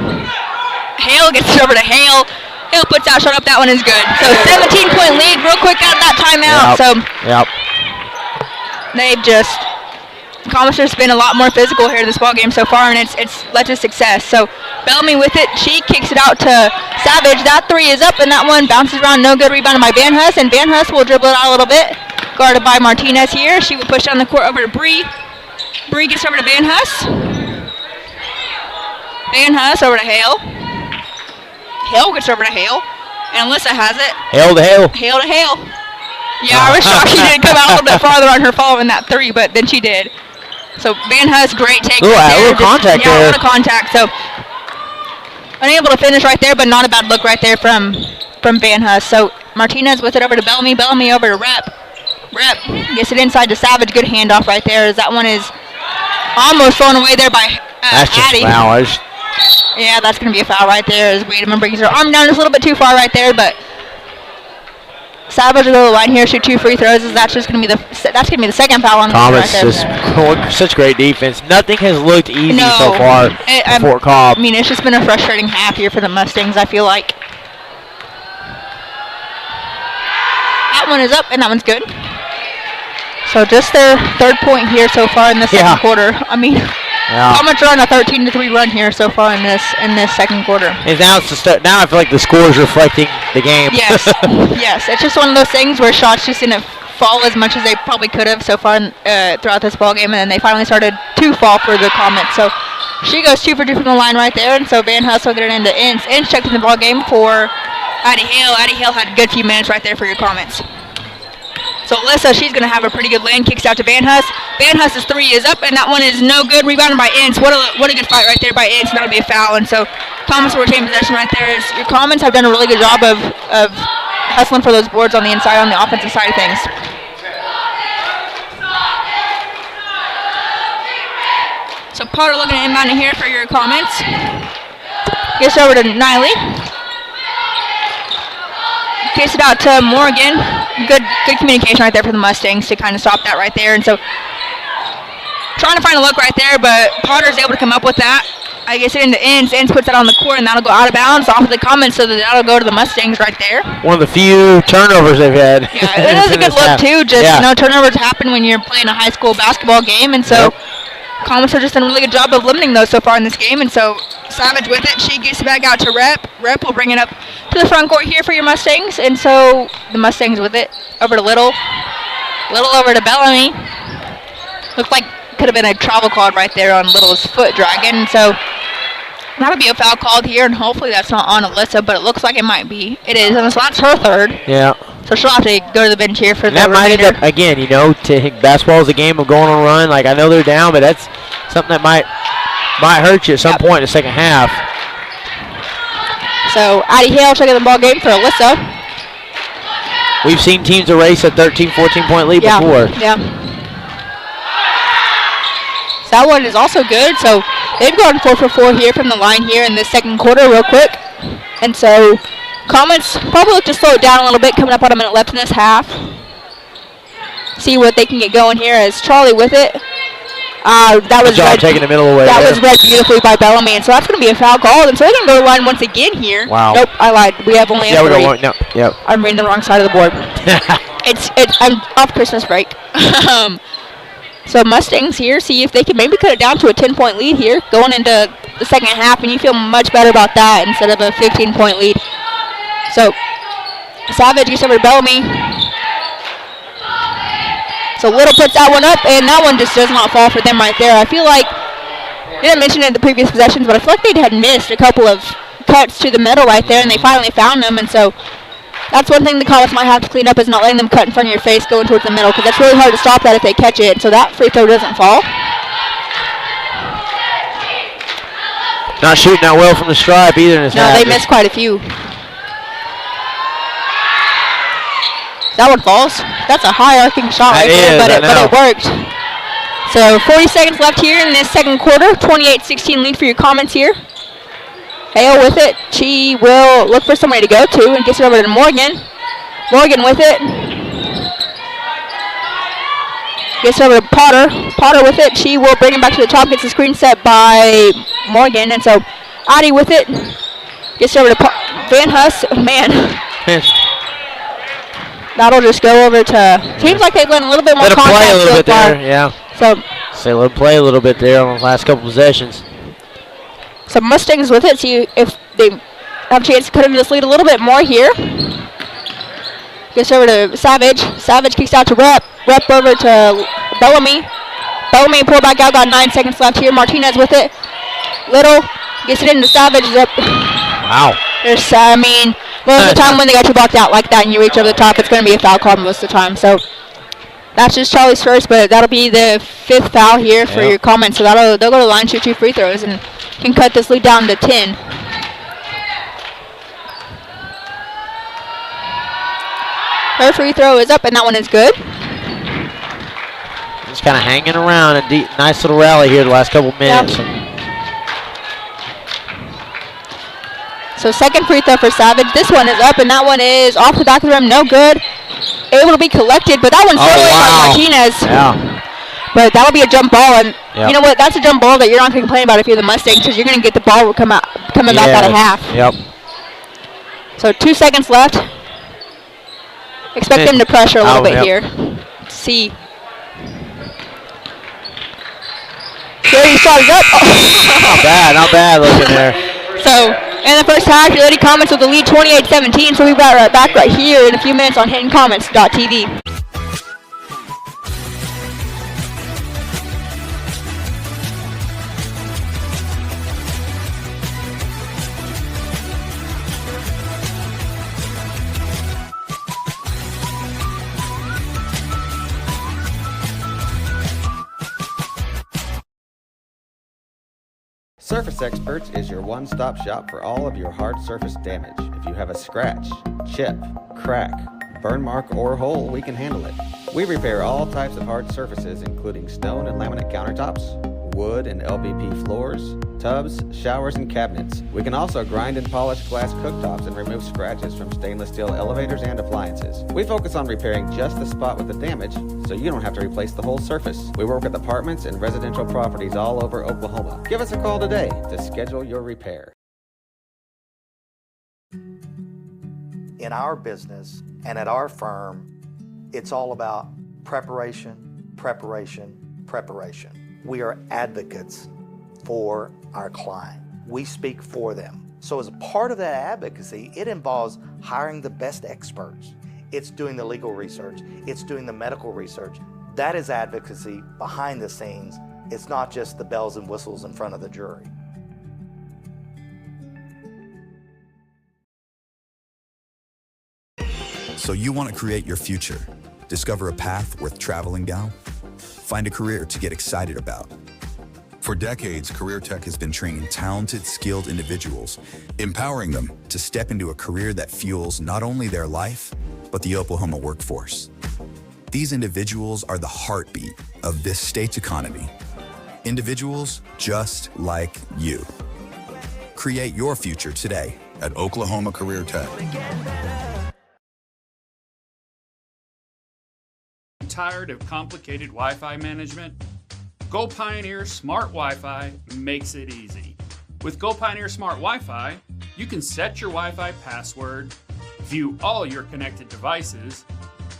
Hale gets it over to Hale. Hale puts that shot up. That one is good. So 17-point lead real quick out of that timeout. They've just Comets has been a lot more physical here in this ball game so far, and it's led to success. So Bellamy with it. She kicks it out to Savage. That three is up, and that one bounces around. No good. Rebounded by Van Huss, and Van Huss will dribble it out a little bit. Guarded by Martinez here. She will push down the court over to Bree. Bree gets over to Van Huss. Van Huss over to Hale. Hale gets over to Hale, and Alyssa has it. Hale to Hale. Hale to Hale. Yeah, I was shocked she didn't come out a little bit farther on her following that three, but then she did. So Van Huss, great take. Ooh, a little contact there. Yeah, a little contact. So unable to finish right there, but not a bad look right there from Van Huss. So Martinez with it over to Bellamy. Bellamy over to Rep. Rep gets it inside to Savage. Good handoff right there. As that one is almost thrown away there by Addie. Wow. Yeah, that's going to be a foul right there as Wiedemann brings her arm down just a little bit too far right there, but Savage will go to the line here, shoot 2 free throws. That's going to be the second foul on the Thomas right there. is such great defense. Nothing has looked easy so far for Fort Cobb. I mean, it's just been a frustrating half here for the Mustangs, I feel like. That one is up, and that one's good. So just their third point here so far in the second quarter. I mean, Comets are on a 13-3 run here so far in this second quarter. And now now I feel like the score is reflecting the game. Yes, yes. It's just one of those things where shots just didn't fall as much as they probably could have so far throughout this ball game, and then they finally started to fall for the Comets. So she goes 2 for 2 from the line right there, and so Van Huss will get it into Ince. Ince checked in the ball game for Addie Hale. Addie Hale had a good few minutes right there for your Comets. So Alyssa, she's going to have a pretty good lane. Kicks out to Van Huss. Van Huss's three is up, and that one is no good. Rebounded by Ince. What a good fight right there by Ince, and that'll be a foul. And so Thomas will retain possession right there. Your Commons have done a really good job of hustling for those boards on the inside, on the offensive side of things. So Potter looking at inbound here for your comments. Gets over to Niley. Gets it out to Morgan. Good communication right there for the Mustangs to kind of stop that right there. And so trying to find a look right there, but Potter's able to come up with that. I guess it into Ince. Ince puts it on the court, and that'll go out of bounds off of the comments, so that'll go to the Mustangs right there. One of the few turnovers they've had. Yeah, it was a good look too. Just turnovers happen when you're playing a high school basketball game, and so Comments have just done a really good job of limiting those so far in this game. And so Savage with it. She gets it back out to Rep. Rep will bring it up to the front court here for your Mustangs. And so the Mustangs with it over to Little. Little over to Bellamy. Looked like could have been a travel called right there on Little's foot dragging. And so that'll be a foul called here, and hopefully that's not on Alyssa, but it looks like it might be. It is, and so that's her third. Yeah. So she'll have to go to the bench here for that might end up, again, you know, basketball is a game of going on a run. Like, I know they're down, but that's something that might hurt you at some point in the second half. So Addie Hale checking the ball game for Alyssa. We've seen teams erase a 13, 14-point lead before. Yeah. So that one is also good. So they've gone 4 for 4 here from the line here in the second quarter real quick. And so Comets probably look to slow it down a little bit, coming up on a minute left in this half. See what they can get going here as Charlie with it. That was read, taking the middle away. That was read beautifully by Bellamy, and so that's going to be a foul call. And so they're going to go to the line once again here. Wow. Nope, I lied. We have only a 3. No, yep. I'm reading the wrong side of the board. I'm off Christmas break. So Mustangs here, see if they can maybe cut it down to a 10-point lead here, going into the second half, and you feel much better about that instead of a 15-point lead. So Savage gets over to Bellamy. So Little puts that one up, and that one just does not fall for them right there. I feel like, I didn't mention it in the previous possessions, but I feel like they had missed a couple of cuts to the middle right there, and they finally found them. And so that's one thing the Comets might have to clean up, is not letting them cut in front of your face going towards the middle, because that's really hard to stop that if they catch it. So that free throw doesn't fall. Not shooting that well from the stripe either in this half. No, they missed quite a few. That one falls. That's a high arcing shot right there, but it worked. So 40 seconds left here in this second quarter. 28-16 lead for your Comets here. Hale with it. She will look for somebody to go to and gets it over to Morgan. Morgan with it. Gets over to Potter. Potter with it. She will bring it back to the top. Gets the screen set by Morgan. And so Addie with it. Gets over to Van Huss. Man. That'll just go over to. Seems like they've learned a little bit more contact play a little so bit far. there, yeah. So let them play a little bit there on the last couple possessions. So Mustangs with it. See if they have a chance to cut into this lead a little bit more here. Gets over to Savage. Savage kicks out to Rep. Rep over to Bellamy. Bellamy pull back out. Got 9 seconds left here. Martinez with it. Little gets it into Savage. Wow. There's, most of the time when they got you blocked out like that and you reach over the top, it's going to be a foul call most of the time. So that's just Charlie's first, but that'll be the 5th foul here for your Comments. So they'll go to the line, shoot 2 free throws, and can cut this lead down to 10. Her free throw is up, and that one is good. Just kind of hanging around. A nice little rally here the last couple minutes. Yep. So second free throw for Savage. This one is up, and that one is off the back of the rim. No good. Able to be collected, but that one's stolen by Martinez. Yeah. But that'll be a jump ball, and you know what? That's a jump ball that you're not going to complain about if you're the Mustangs, because you're going to get the ball coming back out of half. Yep. So 2 seconds left. Expect them to pressure a little bit here. See. There, shot is up. Not bad looking there. So in the first half, your Lady Comets with the lead 28-17. So we'll be right back right here in a few minutes on HintonComets.tv. Surface Experts is your one-stop shop for all of your hard surface damage. If you have a scratch, chip, crack, burn mark, or hole, we can handle it. We repair all types of hard surfaces, including stone and laminate countertops, wood and LVP floors, tubs, showers, and cabinets. We can also grind and polish glass cooktops and remove scratches from stainless steel elevators and appliances. We focus on repairing just the spot with the damage, so you don't have to replace the whole surface. We work with apartments and residential properties all over Oklahoma. Give us a call today to schedule your repair. In our business and at our firm, it's all about preparation, preparation, preparation. We are advocates for our client. We speak for them. So as a part of that advocacy, it involves hiring the best experts. It's doing the legal research. It's doing the medical research. That is advocacy behind the scenes. It's not just the bells and whistles in front of the jury. So you want to create your future, discover a path worth traveling down, find a career to get excited about. For decades, Career Tech has been training talented, skilled individuals, empowering them to step into a career that fuels not only their life, but the Oklahoma workforce. These individuals are the heartbeat of this state's economy. Individuals just like you. Create your future today at Oklahoma Career Tech. Tired of complicated Wi-Fi management? Go Pioneer Smart Wi-Fi makes it easy. With Go Pioneer Smart Wi-Fi, you can set your Wi-Fi password, view all your connected devices,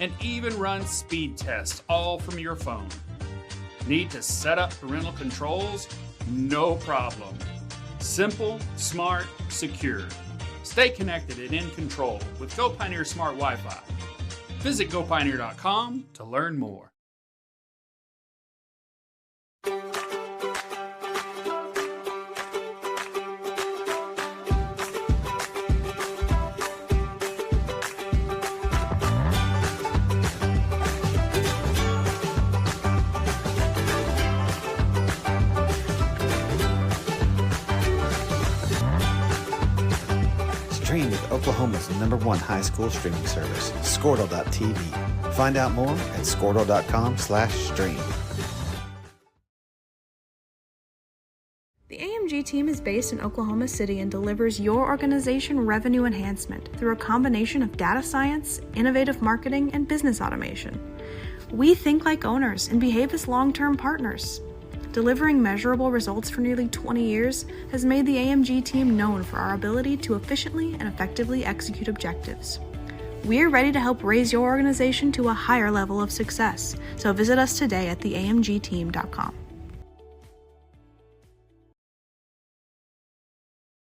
and even run speed tests all from your phone. Need to set up parental controls? No problem. Simple, smart, secure. Stay connected and in control with Go Pioneer Smart Wi-Fi. Visit GoPioneer.com to learn more. Stream with Oklahoma's #1 high school streaming service, Squirtle.tv. Find out more at Squirtle.com/stream. The AMG team is based in Oklahoma City and delivers your organization revenue enhancement through a combination of data science, innovative marketing, and business automation. We think like owners and behave as long-term partners. Delivering measurable results for nearly 20 years has made the AMG team known for our ability to efficiently and effectively execute objectives. We're ready to help raise your organization to a higher level of success, so visit us today at theamgteam.com.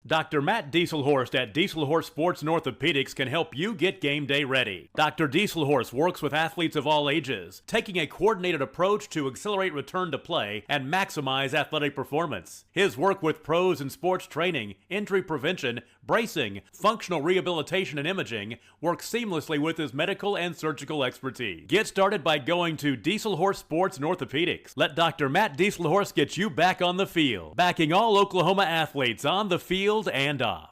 Dr. Matt Dieselhorst at Dieselhorst Sports and Orthopedics can help you get game day ready. Dr. Dieselhorst works with athletes of all ages, taking a coordinated approach to accelerate return to play and maximize athletic performance. His work with pros in sports training, injury prevention, bracing, functional rehabilitation, and imaging works seamlessly with his medical and surgical expertise. Get started by going to Dieselhorst Sports and Orthopedics. Let Dr. Matt Dieselhorst get you back on the field, backing all Oklahoma athletes on the field and off.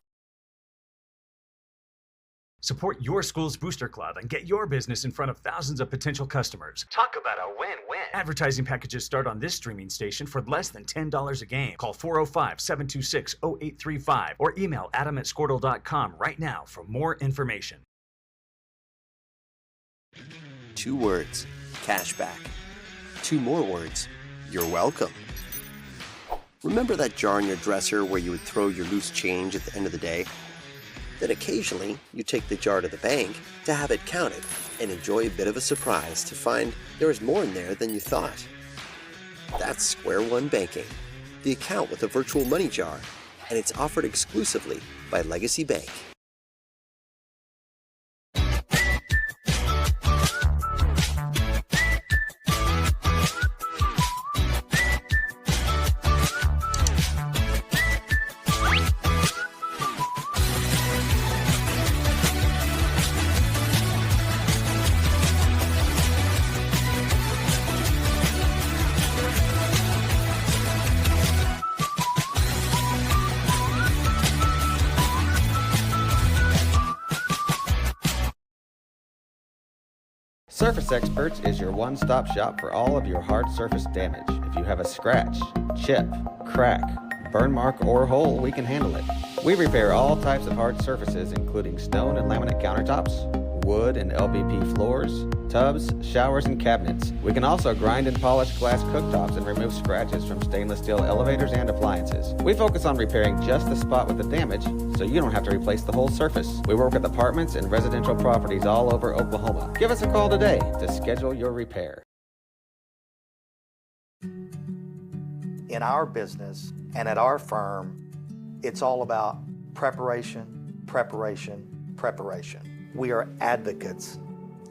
Support your school's booster club and get your business in front of thousands of potential customers. Talk about a win-win. Advertising packages start on this streaming station for less than $10 a game. Call 405-726-0835 or email adam@squirtle.com right now for more information. 2 words, cashback. 2 more words, you're welcome. Remember that jar in your dresser where you would throw your loose change at the end of the day? Then occasionally, you take the jar to the bank to have it counted and enjoy a bit of a surprise to find there is more in there than you thought. That's Square One Banking, the account with a virtual money jar, and it's offered exclusively by Legacy Bank. Surface Experts is your one-stop shop for all of your hard surface damage. If you have a scratch, chip, crack, burn mark, or hole, we can handle it. We repair all types of hard surfaces, including stone and laminate countertops, wood and LVP floors, tubs, showers, and cabinets. We can also grind and polish glass cooktops and remove scratches from stainless steel elevators and appliances. We focus on repairing just the spot with the damage, so you don't have to replace the whole surface. We work with apartments and residential properties all over Oklahoma. Give us a call today to schedule your repair. In our business and at our firm, it's all about preparation, preparation, preparation. We are advocates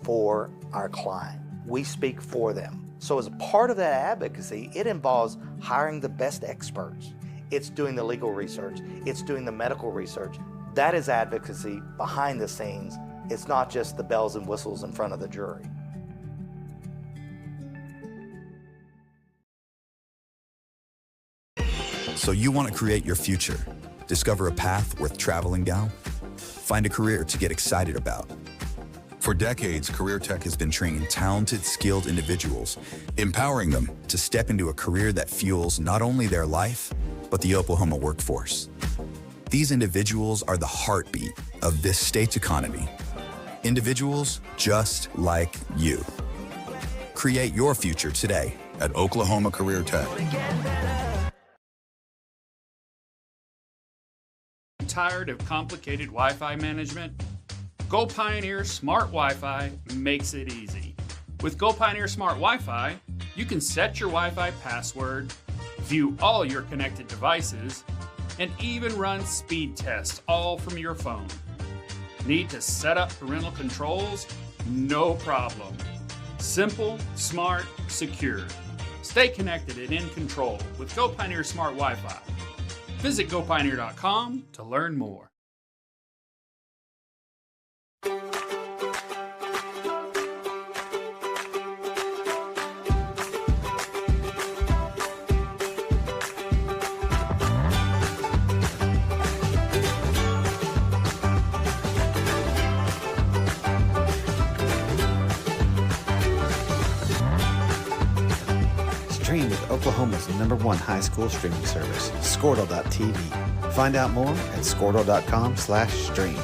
for our client. We speak for them. So as a part of that advocacy, it involves hiring the best experts. It's doing the legal research. It's doing the medical research. That is advocacy behind the scenes. It's not just the bells and whistles in front of the jury. So you want to create your future, discover a path worth traveling down, find a career to get excited about. For decades, Career Tech has been training talented, skilled individuals, empowering them to step into a career that fuels not only their life, but the Oklahoma workforce. These individuals are the heartbeat of this state's economy. Individuals just like you. Create your future today at Oklahoma Career Tech. Tired of complicated Wi-Fi management? Go Pioneer Smart Wi-Fi makes it easy. With Go Pioneer Smart Wi-Fi, you can set your Wi-Fi password, view all your connected devices, and even run speed tests all from your phone. Need to set up parental controls? No problem. Simple, smart, secure. Stay connected and in control with Go Pioneer Smart Wi-Fi. Visit GoPioneer.com to learn more. Stream with Oklahoma's #1 high school streaming service, Squirtle.tv. Find out more at Squirtle.com/stream.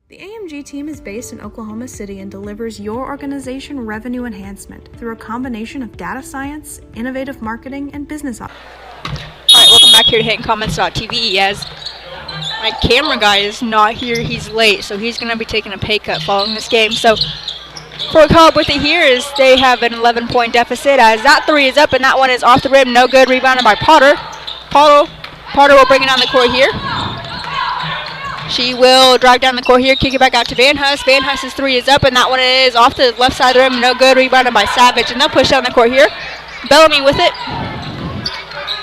The AMG team is based in Oklahoma City and delivers your organization revenue enhancement through a combination of data science, innovative marketing, and business Alright, welcome back here to HintonComments.tv. As my camera guy is not here, he's late, so he's going to be taking a pay cut following this game. So for Cobb with it here is they have an 11-point deficit as that three is up and that one is off the rim. No good. Rebounded by Potter. Potter will bring it on the court here. She will drive down the court here, kick it back out to Van Huss. Van Huss's three is up and that one is off the left side of the rim. No good. Rebounded by Savage and they'll push down the court here. Bellamy with it.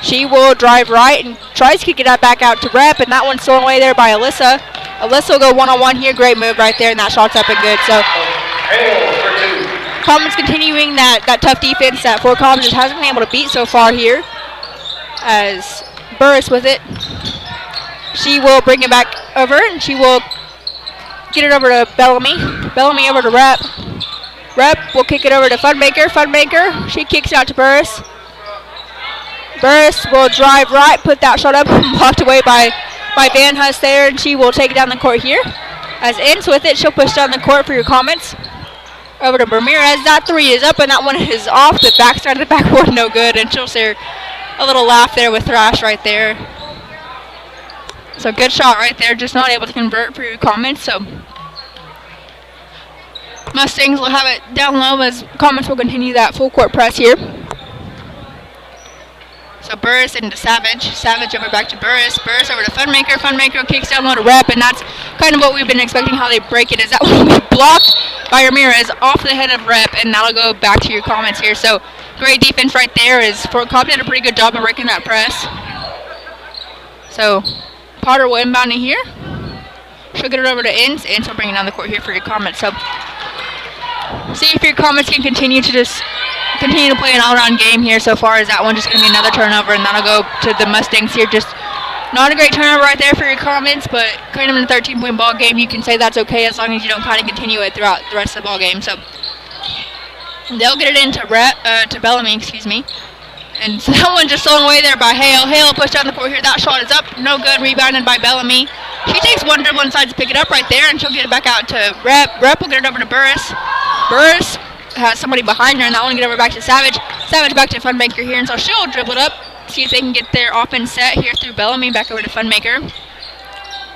She will drive right and tries to kick it back out to Rep and that one's thrown away there by Alyssa. Alyssa will go one-on-one here. Great move right there and that shot's up and good. So Cobb's continuing that tough defense that Fort Cobb just hasn't been able to beat so far here. As Burris with it. She will bring it back over and she will get it over to Bellamy. Bellamy over to Rep. Rep will kick it over to Funmaker. Funmaker, she kicks out to Burris. Burris will drive right, put that shot up, blocked away by Van Huss there, and she will take it down the court here. As Ends with it, she'll push down the court for your comments. Over to Ramirez. That three is up, and that one is off the backside of the backboard, no good. And she'll share a little laugh there with Thrash right there. So good shot right there, just not able to convert for your comments. So Mustangs will have it down low as comments will continue that full court press here. So Burris into Savage. Savage over back to Burris. Burris over to Funmaker. Funmaker kicks down low to Rep, and that's kind of what we've been expecting how they break it. Is that one will be blocked by Ramirez off the head of Rep, and that'll go back to your comments here. So great defense right there. Is Fort Cobb did a pretty good job of breaking that press. So Potter will inbound it here. She'll get it over to Ince. Ince will bring it down the court here for your comments. So see if your comments can continue to just continue to play an all-around game here so far as that one just going to be another turnover, and that'll go to the Mustangs here just Not a great turnover right there for your comments, but kind of in a 13-point ball game, you can say that's okay as long as you don't kind of continue it throughout the rest of the ball game. So they'll get it into to Bellamy, excuse me. And so that one just thrown away there by Hale. Hale pushed down the court here. That shot is up, no good. Rebounded by Bellamy. She takes one dribble inside to pick it up right there, and she'll get it back out to Rep. Rep will get it over to Burris. Burris has somebody behind her, and that one will get over back to Savage. Savage back to Funmaker here, and so she'll dribble it up. See if they can get their offense set here through Bellamy, back over to Funmaker.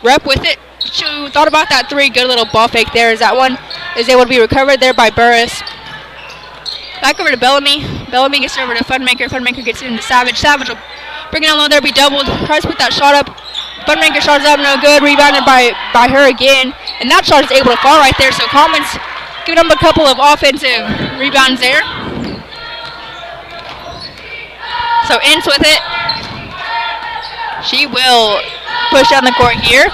Rep with it. She thought about that three. Good little ball fake there. As that one is able to be recovered there by Burris. Back over to Bellamy. Bellamy gets over to Funmaker. Funmaker gets it into Savage. Savage will bring it down low there, be doubled. Tries to put that shot up. Funmaker shot is up, no good. Rebounded by her again. And that shot is able to fall right there. So Commons giving them a couple of offensive rebounds there. So Ince with it. She will push down the court here.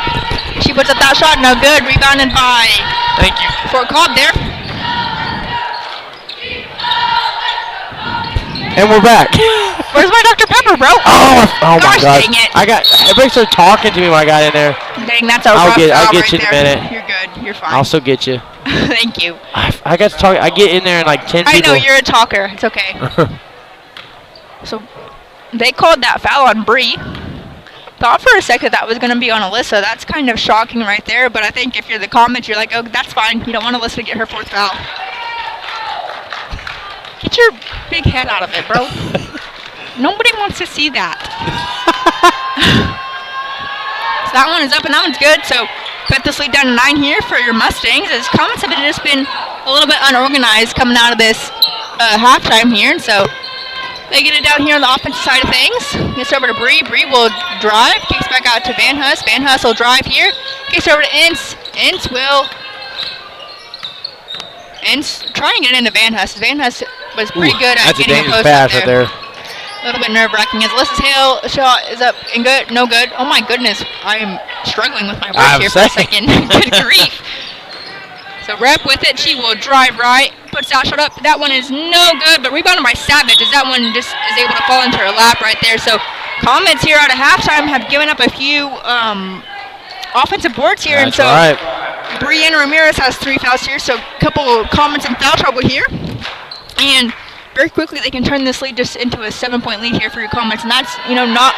She puts up that shot, no good. Rebounded by Fort Cobb there. And we're back. Where's my Dr. Pepper, bro? Oh my God! Dang it. Everybody started talking to me when I got in there. Dang, that's a rough foul I'll get right you in a there. minute. You're good. You're fine. I'll still get you. Thank you. I got to talk. I get in there and like 10 people. I know, you're a talker. It's okay. So they called that foul on Bree. Thought for a second that was going to be on Alyssa. That's kind of shocking right there. But I think if you're the comment, you're like, oh, that's fine. You don't want Alyssa to get her fourth foul. Get your big head out of it, bro. Nobody wants to see that. So that one is up and that one's good. So put this lead down to 9 here for your Mustangs. As comments have just been a little bit unorganized coming out of this halftime here. And so they get it down here on the offensive side of things. Gets over to Bree. Bree will drive. Kicks back out to Van Huss. Van Huss will drive here. Kicks over to Ince. Ince will... Ince trying to get into Van Huss. Van Huss was pretty good at getting a post pass up there. A little bit nerve-wracking. As Alyssa's Hale shot is up and good. No good. Oh my goodness. I am struggling with my words here for a second. Good grief. So Rep with it. She will drive right. Puts that shot up. That one is no good, but rebounded by Savage as that one just is able to fall into her lap right there. So comments here out of halftime have given up a few offensive boards here. That's and so right. Brianna Ramirez has 3 fouls here, so a couple of comments in foul trouble here. And very quickly they can turn this lead just into a 7-point lead here for your comments, and that's, you know, not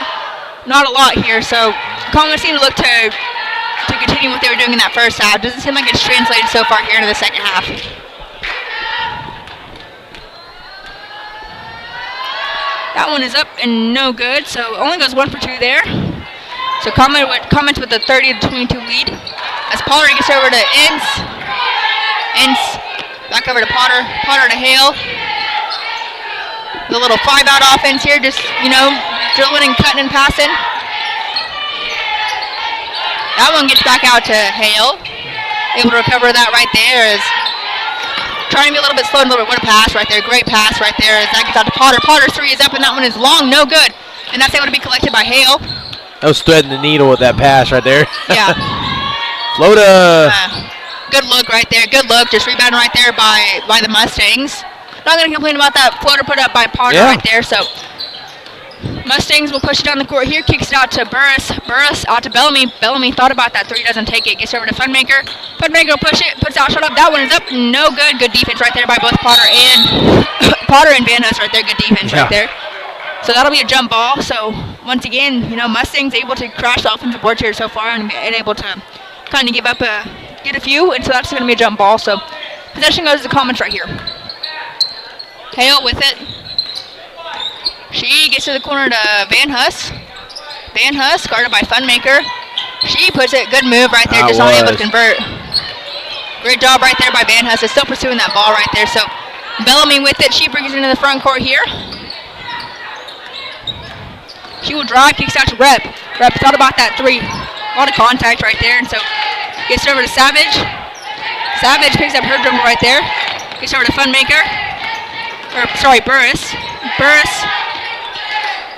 a lot here. So comments seem to look to continue what they were doing in that first half. Doesn't seem like it's translated so far here into the second half. That one is up and no good, so only goes 1 for 2 there. So comments with the 30-22 lead. As Potter gets over to Ince. Ince back over to Potter. Potter to Hale. The little 5-out offense here, just, you know, drilling and cutting and passing. That one gets back out to Hale. Able to recover that right there. As trying to be a little bit slow and a little bit. What a pass right there. Great pass right there. As that gets out to Potter. Potter's 3 is up and that one is long. No good. And that's able to be collected by Hale. I was threading the needle with that pass right there. Yeah. Flota. Good look right there. Good look. Just rebounded right there by the Mustangs. Not going to complain about that floater put up by Potter right there. So Mustangs will push it down the court here. Kicks it out to Burris. Burris out to Bellamy. Bellamy thought about that 3. Doesn't take it. Gets over to Funmaker. Funmaker will push it. Puts out shot up. That one is up. No good. Good defense right there by both Potter and Van Huss right there. Good defense right there. So that'll be a jump ball. So once again, you know, Mustangs able to crash the offensive boards here so far and able to kind of get a few, and so that's going to be a jump ball. So possession goes to the comments right here. Hale with it. She gets to the corner to Van Huss. Van Huss guarded by Funmaker. She puts it. Good move right there. Just not able to convert. Great job right there by Van Huss. Is still pursuing that ball right there. So Bellamy with it. She brings it into the front court here. She will drive, kicks out to Rep. Rep thought about that 3. A lot of contact right there, and so gets it over to Savage. Savage picks up her dribble right there. Gets over to Funmaker. Burris. Burris.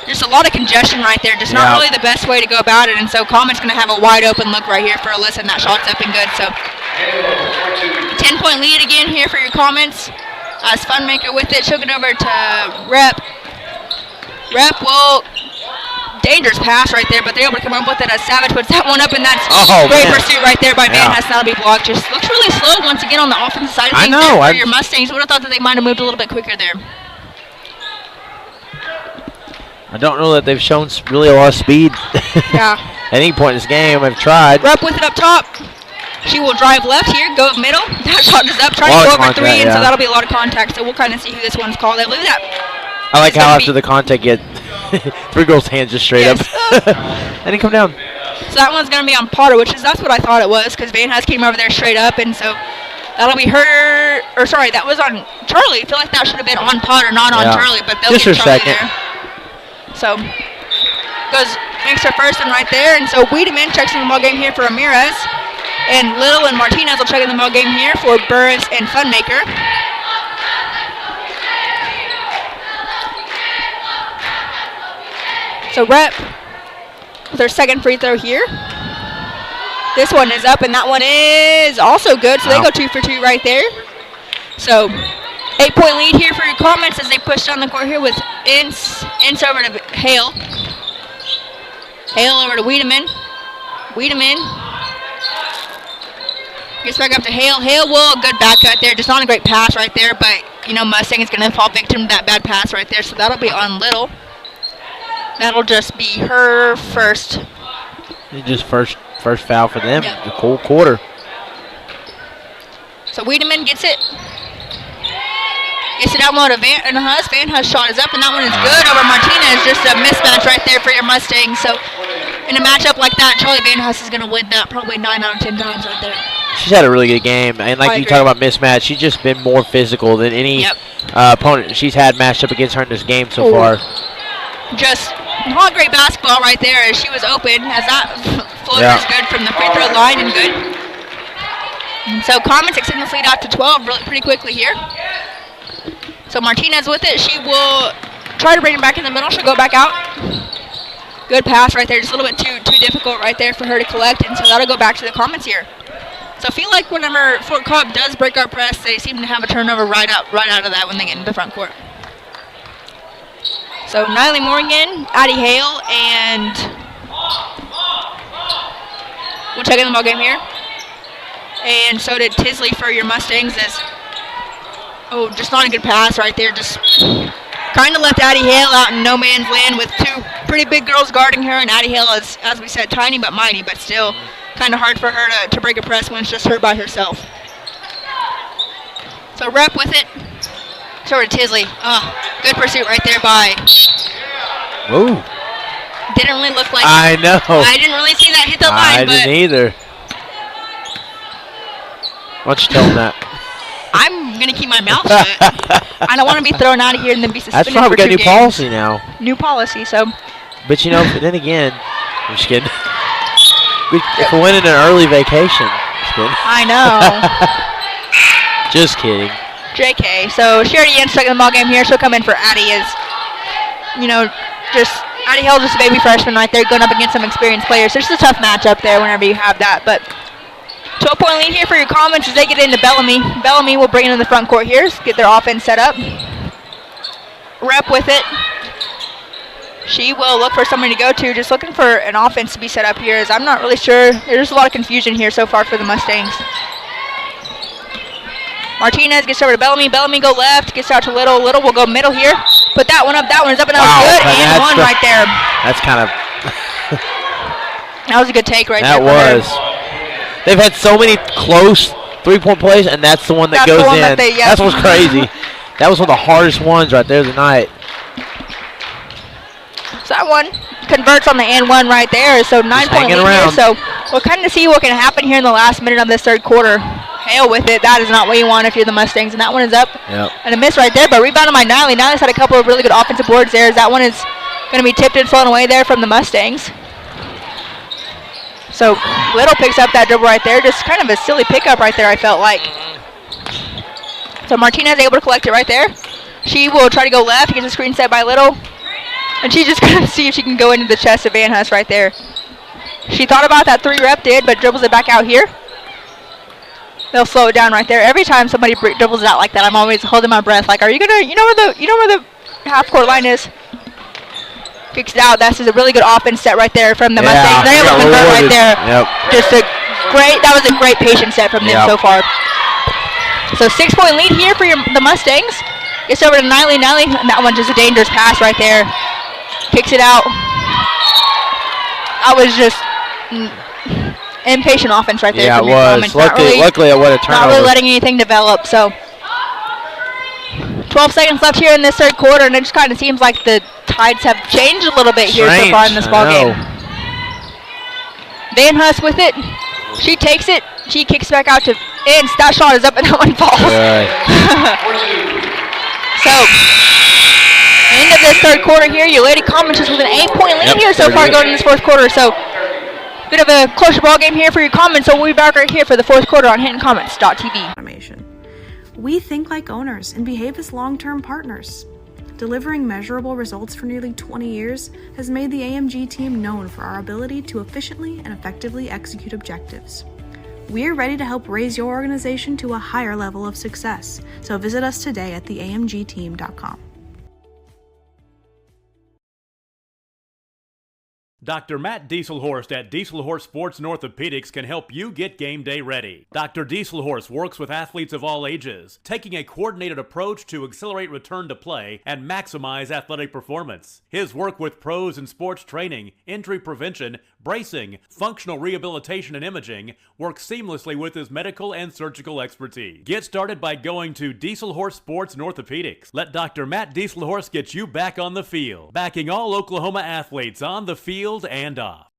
Just a lot of congestion right there. Just not really the best way to go about it, and so Common's going to have a wide open look right here for Alyssa, and that shot's up and good. So 10-point lead again here for your comments. As Funmaker with it. She'll get over to Rep. Rep will dangerous pass right there, but they're able to come up with it as Savage puts that one up, and that's great pursuit right there by Van Hess. That'll be blocked. Just looks really slow once again on the offensive side of things. I know. For your Mustangs, would have thought that they might have moved a little bit quicker there. I don't know that they've shown really a lot of speed. Yeah. At any point in this game, I've tried. Rupp with it up top. She will drive left here, go up middle. That shot is up, trying to go over 3, and so that'll be a lot of contact. So we'll kind of see who this one's called. I believe that. I like how after the contact, get 3 girls' hands just straight up. And he come down. So that one's going to be on Potter, that's what I thought it was, because Van Hess came over there straight up, and so that'll be her, or sorry, that was on Charlie. I feel like that should have been on Potter, not on Charlie, but they'll get Charlie there. So makes her first one right there, and so Wiedemann checks in the ball game here for Ramirez, and Little and Martinez will check in the ball game here for Burris and Funmaker. So Rep with her second free throw here. This one is up, and that one is also good, so they go 2 for 2 right there. So 8-point lead here for your comments as they push down the court here with Ince over to Hale. Hale over to Wiedemann. Wiedemann gets back up to Hale. Hale will, good back cut there. Just not a great pass right there, but, Mustang is going to fall victim to that bad pass right there, so that'll be on Little. That'll just be her first. Just first foul for them. Yep. The whole quarter. So Wiedemann gets it. Gets it out low to Van Hus. Van Hus shot is up, and that one is good over Martinez. Just a mismatch right there for your Mustangs. So in a matchup like that, Charlie Van Hus is going to win that probably 9 out of 10 times right there. She's had a really good game, and like you talk about mismatch, she's just been more physical than any opponent she's had matched up against her in this game so far. Just not great basketball right there as she was open, as that floater is good from the free throw line and good. And so Comets extend the lead out to 12 pretty quickly here. So Martinez with it. She will try to bring it back in the middle. She'll go back out. Good pass right there. Just a little bit too difficult right there for her to collect, and so that'll go back to the Comets here. So I feel like whenever Fort Cobb does break our press, they seem to have a turnover right out of that when they get into the front court. So Niley Morgan, Addie Hale, and we'll check in the ball game here. And so did Tisley for your Mustangs. Just not a good pass right there. Just kind of left Addie Hale out in no man's land with 2 pretty big girls guarding her. And Addie Hale is, as we said, tiny but mighty, but still kind of hard for her to break a press when it's just her by herself. So Rep with it. Sort of Tisley. Good pursuit right there by. Ooh. Didn't really look like. I know. I didn't really see that hit the line. I didn't either. Why don't you tell them that? I'm gonna keep my mouth shut. I don't want to be thrown out of here and then be suspended. That's probably got new policy now. New policy, so. But then again, I'm just kidding. If we went in an early vacation, just kidding. I know. Just kidding. JK. So she already stuck in the ball game here. She'll come in for Addie Addie Hale, just a baby freshman right there, going up against some experienced players. So it's just a tough matchup there whenever you have that. But 12-point lead here for your Comets as they get into Bellamy. Bellamy will bring it in the front court here, get their offense set up. Rep with it. She will look for somebody to go to, just looking for an offense to be set up here, as I'm not really sure. There's a lot of confusion here so far for the Mustangs. Martinez gets over to Bellamy. Bellamy go left, gets out to Little. Little will go middle here. Put that one up. That one is up, and that was good. And one right there. That's kind of. That was a good take right there. That was. They've had so many close 3-point plays, and that's the one that goes in. That's what's crazy. That was one of the hardest ones right there tonight. So that one converts on the and one right there. So 9-point lead here. So we'll kind of see what can happen here in the last minute of this third quarter. Hale with it. That is not what you want if you're the Mustangs. And that one is up. Yep. And a miss right there, but rebounded by Niley. Niley's had a couple of really good offensive boards there. That one is going to be tipped and flown away there from the Mustangs. So Little picks up that dribble right there. Just kind of a silly pickup right there, I felt like. So Martinez able to collect it right there. She will try to go left. Gets a screen set by Little. And she's just going to see if she can go into the chest of Van Hus right there. She thought about that 3-rep did, but dribbles it back out here. They'll slow it down right there. Every time somebody dribbles it out like that, I'm always holding my breath. Like, are you gonna? You know where the half court line is? Kicks it out. That's just a really good offense set right there from the Mustangs. They're able to convert right there. That was a great patient set from them so far. So 6-point lead here for the Mustangs. Gets over to Niley. And that one's just a dangerous pass right there. Kicks it out. That was just impatient offense right there. Yeah, it was. Luckily, it would have turned Not really letting anything develop. So 12 seconds left here in this third quarter, and it just kind of seems like the tides have changed a little bit here so far in this ball game. Van Huss with it. She takes it. She kicks back out to Ince. That shot is up, and that one falls. So, end of this third quarter here. Your Lady Commons just with an 8-point lead here so far going in this fourth quarter. So, bit of a closer ball game here for your Commons. So, we'll be back right here for the fourth quarter on HintonCommons.tv. We think like owners and behave as long-term partners. Delivering measurable results for nearly 20 years has made the AMG team known for our ability to efficiently and effectively execute objectives. We're ready to help raise your organization to a higher level of success, so visit us today at theamgteam.com. Dr. Matt Dieselhorst at Dieselhorst Sports and Orthopedics can help you get game day ready. Dr. Dieselhorst works with athletes of all ages, taking a coordinated approach to accelerate return to play and maximize athletic performance. His work with pros in sports training, injury prevention, bracing, functional rehabilitation, and imaging works seamlessly with his medical and surgical expertise. Get started by going to Dieselhorst Sports and Orthopedics. Let Dr. Matt Dieselhorst get you back on the field, backing all Oklahoma athletes on the field and off.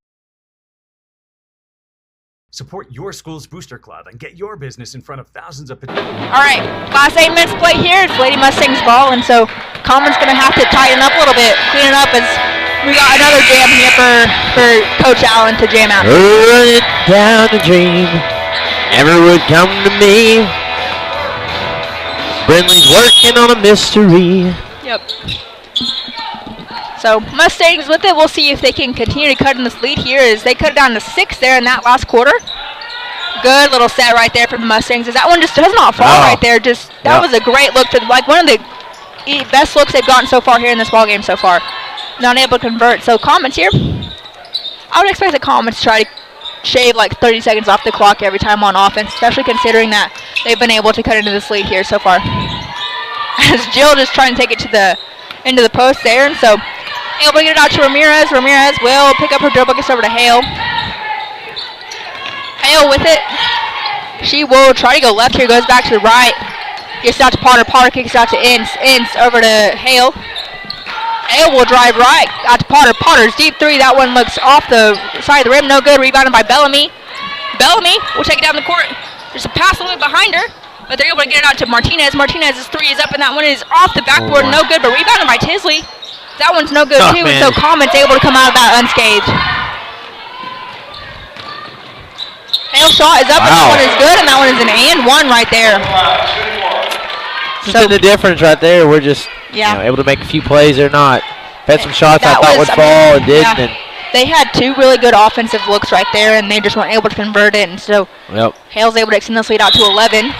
Support your school's booster club and get your business in front of thousands of... All right, last 8 minutes play here. It's Lady Mustangs ball, and so Commons going to have to tighten up a little bit, clean it up as we got another jam here for Coach Allen to jam out. Running down the dream, never would come to me. Brindley's working on a mystery. Yep. So Mustangs with it. We'll see if they can continue to cut in this lead here as they cut it down to 6 there in that last quarter. Good little set right there from the Mustangs. As that one just does not fall right there. That was a great look, like one of the best looks they've gotten so far here in this ball game so far. Not able to convert. So Commons here. I would expect the Commons to try to shave like 30 seconds off the clock every time on offense, especially considering that they've been able to cut into this lead here so far. As Jill just trying to take it to the end of the post there, and so able to get it out to Ramirez. Ramirez will pick up her dribble, gets over to Hale. Hale with it. She will try to go left here, goes back to the right. Gets it out to Potter. Potter kicks it out to Ince. Ince over to Hale. Hale will drive right out to Potter. Potter's deep three. That one looks off the side of the rim. No good. Rebounded by Bellamy. Bellamy will take it down the court. There's a pass a little bit behind her, but they're able to get it out to Martinez. Martinez's three is up, and that one is off the backboard. No good, but rebounded by Tisley. That one's no good too, and so Commons able to come out of that unscathed. Hale shot is up, and that one is good, and that one is an and one right there. Just the difference right there. We're just able to make a few plays or not. Had some shots I thought would fall and didn't. Yeah. They had two really good offensive looks right there, and they just weren't able to convert it, and so Hale's able to extend this lead out to 11.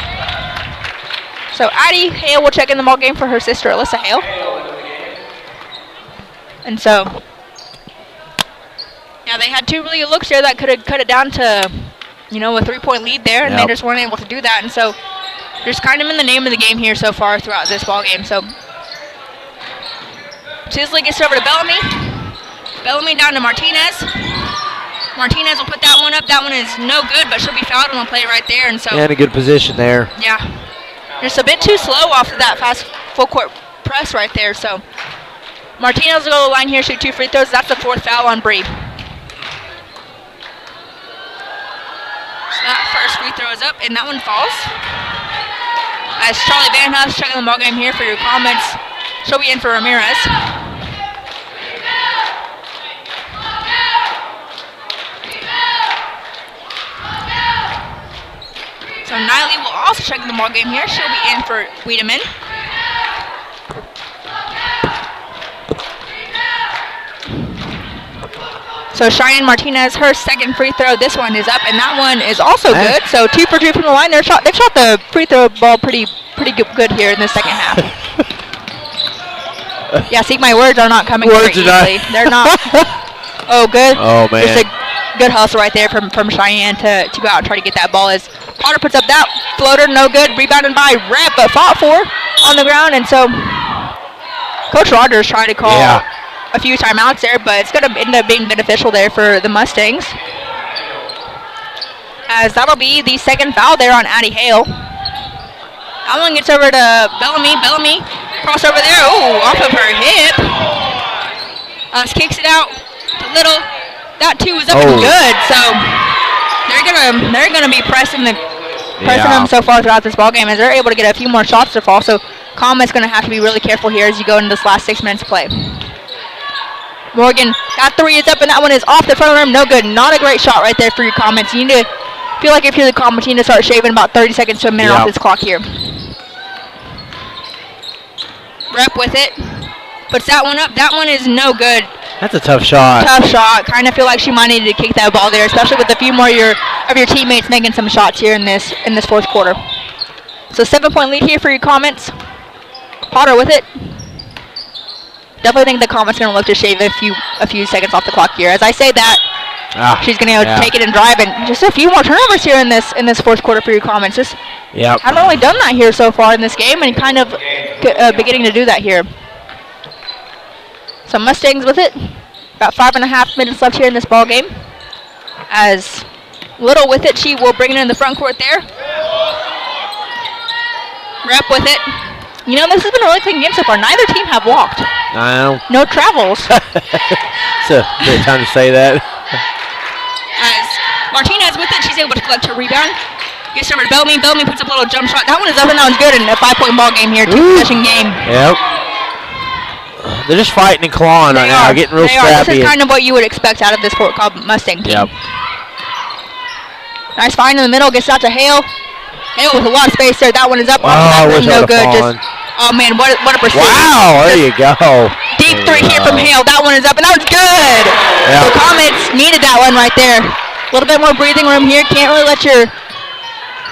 So Addie Hale will check in the ball game for her sister, Alyssa Hale. And so, they had two really good looks there that could have cut it down to, a 3-point lead there, and they just weren't able to do that. And so, just kind of in the name of the game here so far throughout this ball game. So, Tisley gets over to Bellamy. Bellamy down to Martinez. Martinez will put that one up. That one is no good, but she'll be fouled on the play right there. And so, in a good position there. Yeah, just a bit too slow off of that fast full court press right there. So. Martinez will go to the line here, shoot 2 free throws. That's the 4th foul on Bree. So that first free throw is up, and that one falls. As Charlie Van Huss checking the ball game here for your comments. She'll be in for Ramirez. So Niley will also check the ball game here. She'll be in for Wiedemann. So Cheyenne Martinez, her second free throw. This one is up, and that one is also good. So 2 for 2 from the line. They've shot the free throw ball pretty good here in the second half. Yeah, see, my words are not coming very easily. They're not. Oh, good. Oh, man. Just a good hustle right there from Cheyenne to go out and try to get that ball. As Potter puts up that floater, no good. Rebounded by Rep, but fought for on the ground. And so Coach Rogers tried to call a few timeouts there, but it's going to end up being beneficial there for the Mustangs, as that'll be the second foul there on Addie Hale. That one gets over to Bellamy. Bellamy crossover there. Ooh, off of her hip. Kicks it out to Little. That two is up and good. So they're gonna be pressing them so far throughout this ball game, as they're able to get a few more shots to fall. So Comet's gonna have to be really careful here as you go into this last 6 minutes of play. Morgan, that three is up, and that one is off the front rim. No good. Not a great shot right there for your Comets. You need to feel like if you're the Comet, you need to start shaving about 30 seconds to a minute off this clock here. Rep with it. Puts that one up. That one is no good. That's a tough shot. Tough shot. Kind of feel like she might need to kick that ball there, especially with a few more of your teammates making some shots here in this fourth quarter. So 7-point lead here for your Comets. Potter with it. Definitely think the Comets going to look to shave a few seconds off the clock here. As I say that, she's going to take it and drive, and just a few more turnovers here in this fourth quarter for your Comets. Just haven't really done that here so far in this game, and kind of beginning to do that here. So Mustangs with it. About 5.5 minutes left here in this ball game. As Little with it, she will bring it in the front court there. Rep with it. You know, this has been a really clean game so far. Neither team have walked. I know. No travels. It's a good time to say that. As Martinez with it, she's able to collect her rebound. Gets over to Bellamy. Bellamy puts up a little jump shot. That one is up, and that one's good in a 5-point ball game here. 2-possession game. Yep. They're just fighting and clawing right now, getting real scrappy. This is kind of what you would expect out of this Fort Cobb Mustang team. Yep. Nice find in the middle. Gets out to Hale. Hale with a lot of space there. That one is up. No good. Oh man, what a precision. Wow, there you go. Deep three here from Hale. That one is up, and that one's good. Yep. The Comets needed that one right there. A little bit more breathing room here. Can't really let your.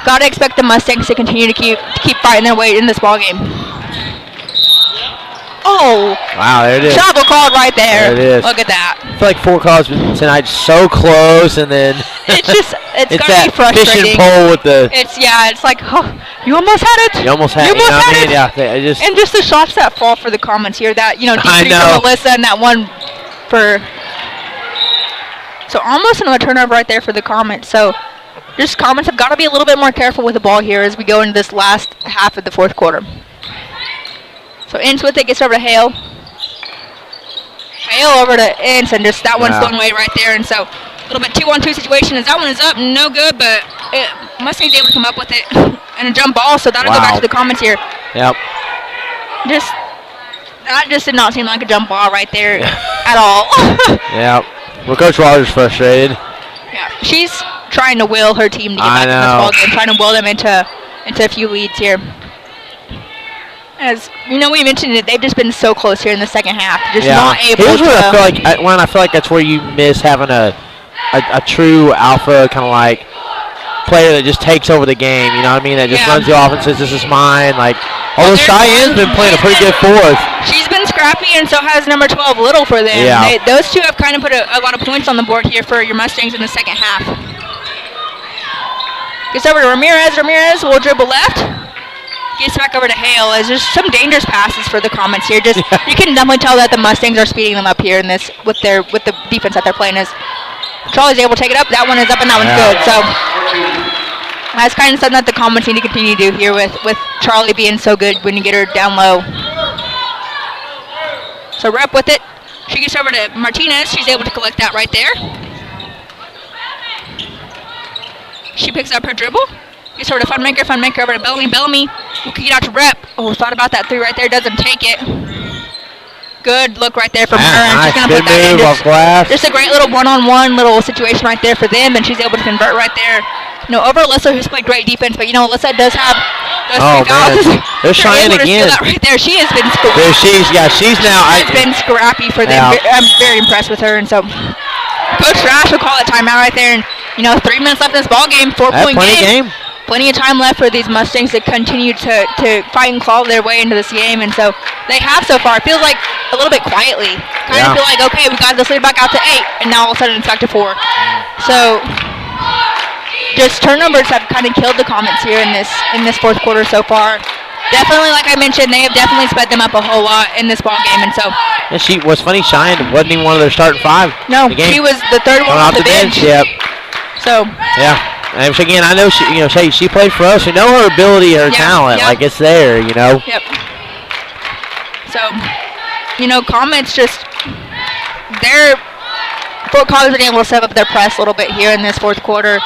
Gotta expect the Mustangs to continue to keep fighting their way in this ball game. Oh! Wow, there it is. Travel called right there. There it is. Look at that. I feel like Fort Cobb's been tonight so close, and then it's gotta be frustrating. Fishing pole with the. It's like, oh, you almost had it. You almost had it. Yeah, and just the shots that fall for the Comets here. That deep three from Alyssa, and that one for. So almost another turnover right there for the Comets. So just Comets have got to be a little bit more careful with the ball here as we go into this last half of the fourth quarter. So Ince with it, gets over to Hale. Hale over to Ince, and just that one's thrown away right there. And so a little bit 2-on-2 situation as that one is up, no good, but Mustang's able to come up with it and a jump ball. So that'll go back to the Comets here. Yep. That just did not seem like a jump ball right there at all. Yep. Well, Coach Rogers frustrated. Yeah, she's trying to will her team to get back in this ball game, trying to will them into a few leads here. As you know, we mentioned it, they've just been so close here in the second half, just not able to. I feel like that's where you miss having a true alpha kind of like player that just takes over the game. You know what I mean? That just runs the offense, says this is mine. Like, although Cheyenne's been playing a pretty good fourth. She's been scrappy, and so has number 12 Little for them. Yeah. Those two have kind of put a lot of points on the board here for your Mustangs in the second half. Gets over to Ramirez. Ramirez will dribble left. Gets back over to Hale. As there's some dangerous passes for the Comets here. Just you can definitely tell that the Mustangs are speeding them up here in this with the defense that they're playing. As Charlie's able to take it up, that one is up and that one's good. So that's kind of something that the Comets need to continue to do here with Charlie being so good when you get her down low. So Rep with it. She gets over to Martinez. She's able to collect that right there. She picks up her dribble. Gets over to Funmaker over to Bellamy. Bellamy will kick it out to Rep. Oh, thought about that three right there. Doesn't take it. Good look right there from her. And nice. She's going to put that in. Just a great little one-on-one little situation right there for them, and she's able to convert right there. Over Alyssa, who's played great defense, but Alyssa does have those three fouls. There's Cheyenne again. That right there. She has been scrappy. She's now. She's been scrappy for them. I'm very impressed with her, and so Coach Rash will call it timeout right there. And 3 minutes left in this ball game, 4-point game. plenty of time left for these Mustangs to continue to fight and claw their way into this game, and so they have so far. It feels like a little bit quietly. Kind of feel like, okay, we got this lead back out to 8, and now all of a sudden it's back to 4. So just turnovers have kind of killed the Comets here in this fourth quarter so far. Definitely, like I mentioned, they have definitely sped them up a whole lot in this ball game, and so. And what's funny, Cheyenne wasn't even one of their starting 5. No, she was the third one off the bench. Yep. So. Yeah. And again, I know she played for us. We know her ability, her talent, like it's there, Yep. So, Comets just Fort Cobb's been able to step up their press a little bit here in this fourth quarter.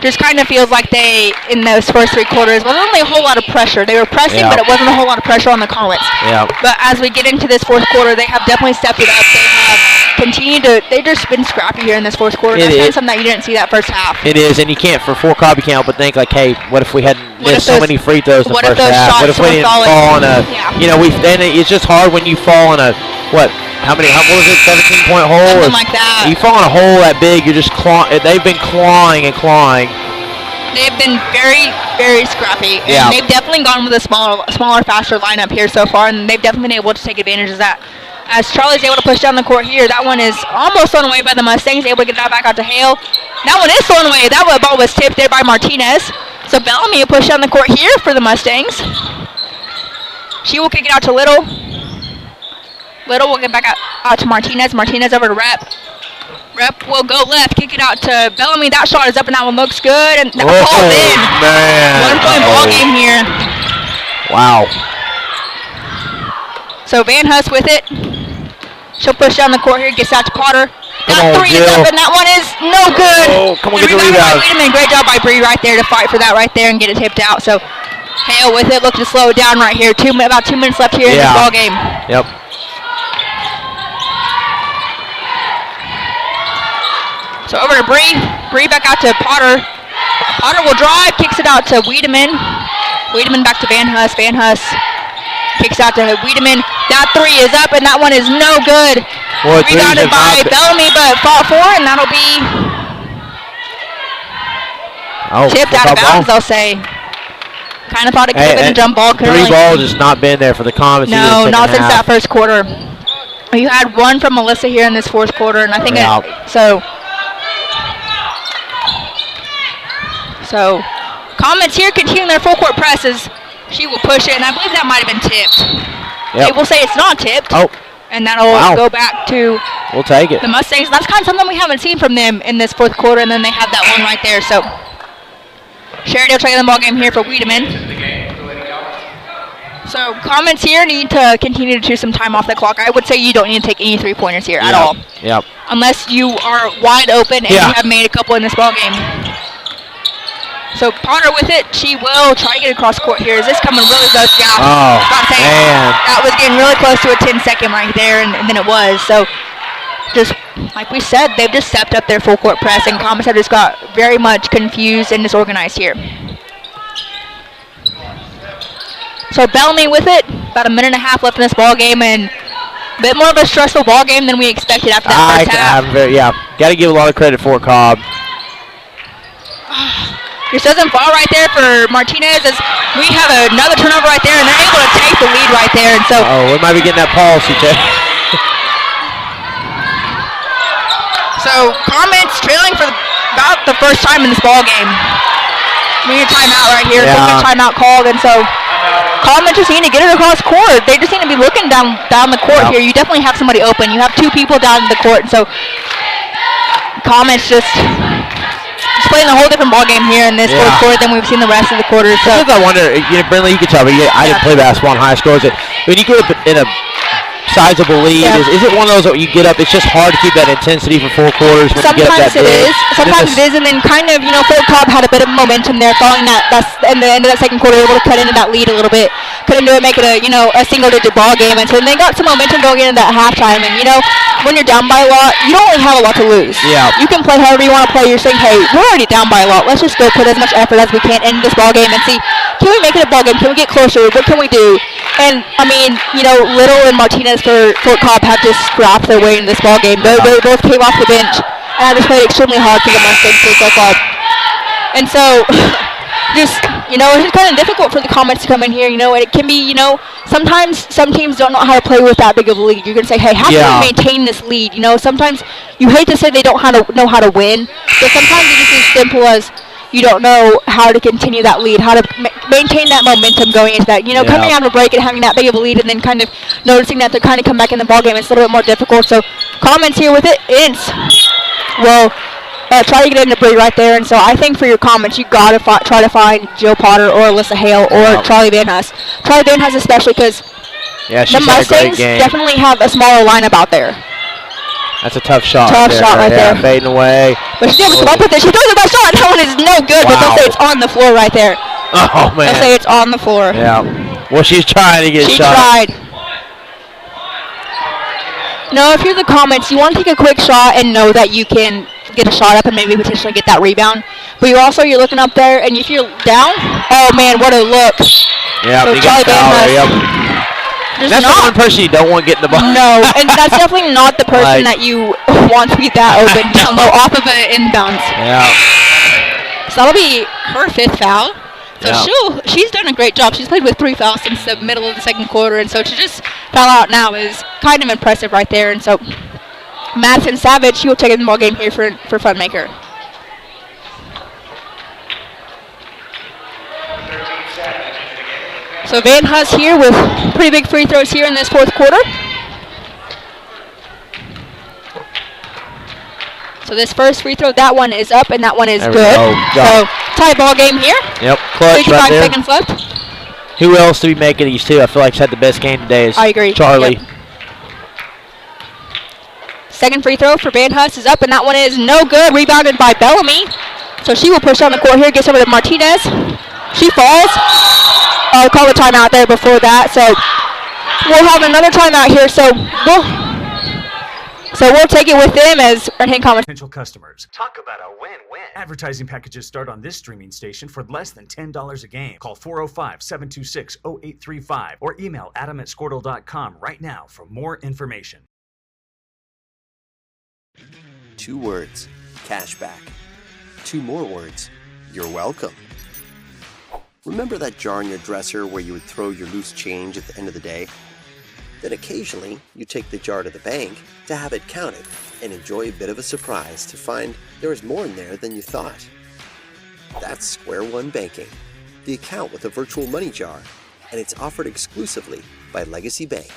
Just kind of feels like they, in those first 3 quarters, wasn't really a whole lot of pressure. They were pressing, but it wasn't a whole lot of pressure on the Comets. Yeah. But as we get into this fourth quarter, they have definitely stepped it up. They have continued to, they've just been scrappy here in this fourth quarter. That's kind of something that you didn't see that first half. It is, and you can't, for Fort Cobb, you can't help but think, like, hey, what if we hadn't missed so many free throws in the first half? What if we didn't fall on a, then it's just hard when you fall on a, what was it, 17-point hole? Something like that. You fall in a hole that big, you're just they've been clawing and clawing. They've been very, very scrappy. And they've definitely gone with a smaller, faster lineup here so far, and they've definitely been able to take advantage of that. As Charlie's able to push down the court here, that one is almost thrown away by the Mustangs, able to get that back out to Hale. That one is thrown away. That ball was tipped there by Martinez. So Bellamy will push down the court here for the Mustangs. She will kick it out to Little. Little will get back out to Martinez. Martinez over to Rep. Rep will go left, kick it out to Bellamy. That shot is up, and that one looks good. And that ball's in. Man. 1-point ball game here. Wow. So Van Huss with it. She'll push down the court here, gets out to Potter. That 3 is up, and that one is no good. Oh, come on, get the rebound. Great job by Bree right there to fight for that right there and get it tipped out. So Hale with it, looking to slow it down right here. About 2 minutes left here in this ball game. Yep. So over to Bree. Bree back out to Potter. Potter will drive, kicks it out to Wiedemann. Wiedemann back to Van Huss. Van Huss kicks out to Wiedemann. That 3 is up, and that one is no good. Rebounded by Bellamy, but fought for, and that'll be tipped out of bounds, they'll say. Kind of thought it could have been a jump ball. 3 balls has not been there for the Comets. No, not since that first quarter. You had 1 from Melissa here in this fourth quarter, and I think So, Comets here continuing their full court presses. She will push it, and I believe that might have been tipped. They will say it's not tipped. Oh. And that'll go back to we'll take it. The Mustangs. That's kind of something we haven't seen from them in this fourth quarter, and then they have that one right there. So, Sherrydale taking the ball game here for Wiedemann. So, Comets here need to continue to choose some time off the clock. I would say you don't need to take any 3-pointers here at all. Yep. Unless you are wide open and you have made a couple in this ball game. So Potter with it, she will try to get across court here. Is this coming really close? Yeah. Oh, man. That was getting really close to a 10-second right there, and then it was. So just like we said, they've just stepped up their full court press, and Comets have just got very much confused and disorganized here. So Bellamy with it, about a minute and a half left in this ball game, and a bit more of a stressful ball game than we expected after that first half. Got to give a lot of credit for Cobb. This doesn't fall right there for Martinez as we have another turnover right there, and they're able to take the lead right there. And so, we might be getting that policy check. So Comets trailing for about the first time in this ball game. We need a timeout right here. Timeout called, and so Comets just need to get it across court. They just need to be looking down the court here. You definitely have somebody open. You have 2 people down the court, and so Comets just playing a whole different ball game here in this fourth quarter than we've seen the rest of the quarters. So I wonder, Brinley, you can tell me, I didn't play basketball in high school. When you get up in a sizable lead, is it one of those that you get up, it's just hard to keep that intensity for 4 quarters when you get up that big? Sometimes it is, and then kind of, Fort Cobb had a bit of momentum there following that's in the end of that second quarter, able to cut into that lead a little bit. Couldn't do it, make it a single-digit ball game, and so they got some momentum going into that halftime, and when you're down by a lot, you don't really have a lot to lose. Yeah. You can play however you want to play. You're saying, hey, we're already down by a lot. Let's just go put as much effort as we can into this ball game and see, can we make it a ball game? Can we get closer? What can we do? And, Little and Martinez for Fort Cobb have just scrapped their way into this ball game. They both came off the bench and have just played extremely hard for the Mustangs for Fort Cobb. And so, just, it's just kind of difficult for the Comets to come in here. It can be, sometimes some teams don't know how to play with that big of a lead. You're going to say, hey, how can we maintain this lead? Sometimes you hate to say they don't know how to win, but sometimes it's just as simple as you don't know how to continue that lead, how to maintain that momentum going into that. Coming out of a break and having that big of a lead and then kind of noticing that they're kind of come back in the ballgame, it's a little bit more difficult. So Comets here with it. Ince will try to get in the break right there. And so I think for your Comets, you got to try to find Jill Potter or Alyssa Hale or Charlie Van Huss. Charlie Van Huss especially because the Mustangs definitely have a smaller lineup out there. That's a tough shot. Tough shot right there. Fading away. But she's able to come up with it. She throws the best shot. That one is no good, but they'll say it's on the floor right there. Oh, man. They'll say it's on the floor. Yeah. Well, she's trying to get shot. She tried. No, if you're the Comets, you want to take a quick shot and know that you can get a shot up and maybe potentially get that rebound. But you're looking up there, and if you're down, oh, man, what a look. Yeah, so Charlie Van Huss. That's the one person you don't want getting the ball. No, and that's definitely not the person that you want to be that open down low off of an inbounds. Yeah. So that'll be her 5th foul. So she's done a great job. She's played with 3 fouls since the middle of the second quarter, and so to just foul out now is kind of impressive right there. And so Madison Savage, she will take in the ball game here for Funmaker. So Van Huss here with pretty big free throws here in this 4th quarter. So this first free throw, that one is up and that one is good. So tie ball game here. Yep, clutch 55 right there. seconds left. Who else do we make of these two? I feel like he's had the best game today. I agree. Charlie. Yep. Second free throw for Van Huss is up and that one is no good. Rebounded by Bellamy. So she will push down the court here, gets over to Martinez. She falls. Call a timeout there before that. So we'll have another timeout here. So we'll take it with them as our head comment. Potential customers. Talk about a win-win. Advertising packages start on this streaming station for less than $10 a game. Call 405-726-0835 or email adam@squirtle.com right now for more information. 2 words, cashback. 2 more words, you're welcome. Remember that jar in your dresser where you would throw your loose change at the end of the day? Then occasionally, you take the jar to the bank to have it counted and enjoy a bit of a surprise to find there is more in there than you thought. That's Square One Banking, the account with a virtual money jar, and it's offered exclusively by Legacy Bank.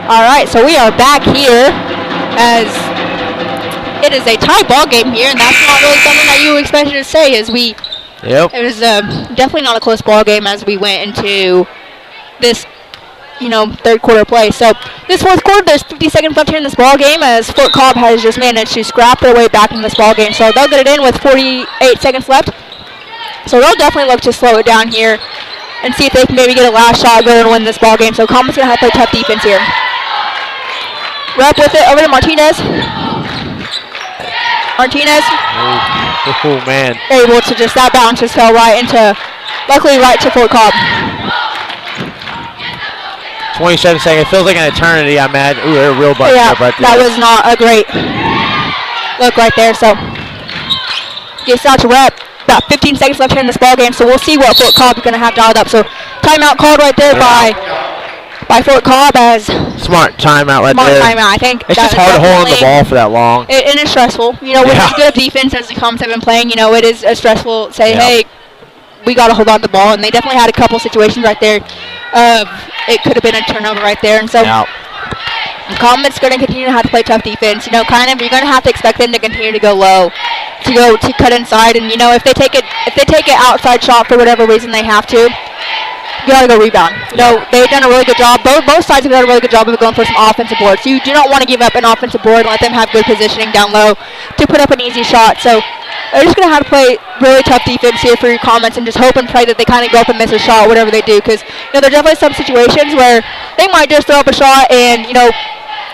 All right, so we are back here as it is a tie ball game here, and that's not really something that you expected to say. It was definitely not a close ball game as we went into this, 3rd quarter play. So this 4th quarter, there's 50 seconds left here in this ball game as Fort Cobb has just managed to scrap their way back in this ball game. So they'll get it in with 48 seconds left. So they'll definitely look to slow it down here and see if they can maybe get a last shot going and win this ball game. So Cobb's gonna have to play tough defense here. Rep with it over to Martinez. Oh, man. Able to just, that bounce just fell luckily right to Fort Cobb. 27 seconds. Feels like an eternity, I'm mad. Ooh, they're a real bunch up right there. That was not a great look right there. So gets out to Rep. About 15 seconds left here in this ball game, so we'll see what Fort Cobb is going to have dialed up. So timeout called right there by Fort Cobb as smart timeout right there. Smart timeout. I think it's just hard to hold on the ball for that long. And it's stressful. With as good of defense as the Comets have been playing, it is stressful to say, hey, we got to hold on to the ball. And they definitely had a couple situations right there. It could have been a turnover right there. And so the Comets going to continue to have to play tough defense. You're going to have to expect them to continue to go low, to cut inside. And if they take it outside shot for whatever reason they have to, you got to go rebound. They've done a really good job. Both sides have done a really good job of going for some offensive boards. You do not want to give up an offensive board and let them have good positioning down low to put up an easy shot. So they're just going to have to play really tough defense here for your Comets and just hope and pray that they kind of go up and miss a shot, whatever they do. Because, there are definitely some situations where they might just throw up a shot and,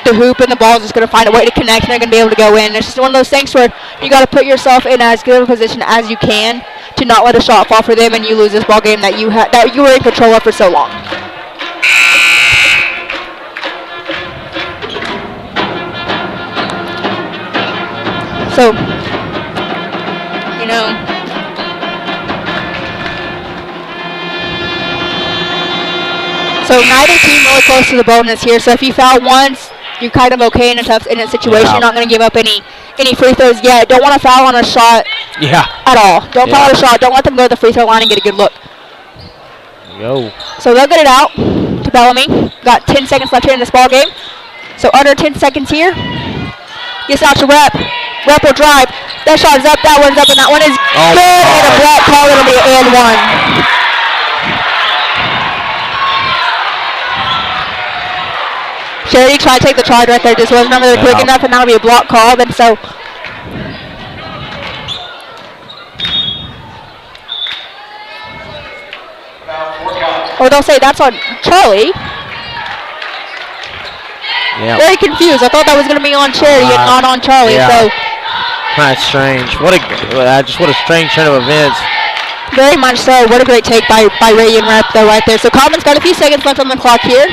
the hoop and the ball is just going to find a way to connect and they're going to be able to go in. It's just one of those things where you got to put yourself in as good of a position as you can to not let a shot fall for them and you lose this ball game that you were in control of for so long. So, you know, so neither team really close to the bonus here. So if you foul once, you're kind of okay in a situation. You're not going to give up any free throws yet. Don't want to foul on a shot at all. Don't foul on a shot. Don't let them go to the free throw line and get a good look. So they'll get it out to Bellamy. Got 10 seconds left here in this ball game. So under 10 seconds here. Gets out to Rep. Rep will drive. That shot is up. That one's up, and that one is good. And a block call. It'll be and one. Charity tried to take the charge right there. Just wasn't over there quick enough, and that'll be a block call. And so. Or they'll say that's on Charlie. Very confused. I thought that was going to be on Charity and not on Charlie. So that's strange. What a strange turn of events. Very much so. What a great take by Ray and Rep though right there. So Cobbin's got a few seconds left on the clock here.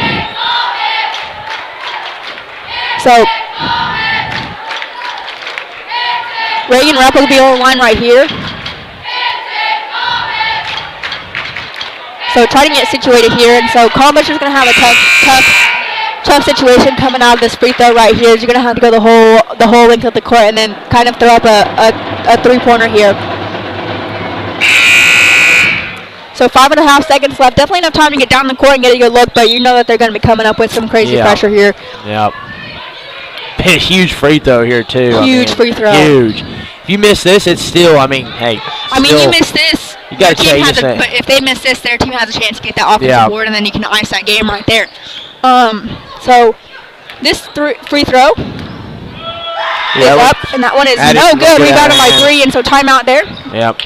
So Ray and Rep will be on the line right here. So trying to get situated here, and so Cobbin's just going to have a tough situation coming out of this free throw right here. You're going to have to go the whole length of the court and then kind of throw up a three-pointer here. So 5.5 seconds left. Definitely enough time to get down the court and get a good look, but you know that they're going to be coming up with some crazy pressure here. Yep. A huge free throw here, too. Huge free throw. Huge. If you miss this, it's still, hey. You miss this. You got to change it. But if they miss this, their team has a chance to get that offensive board, and then you can ice that game right there. So this free throw is up, and that one is no good. Rebounded by 3, and so timeout there. Yep.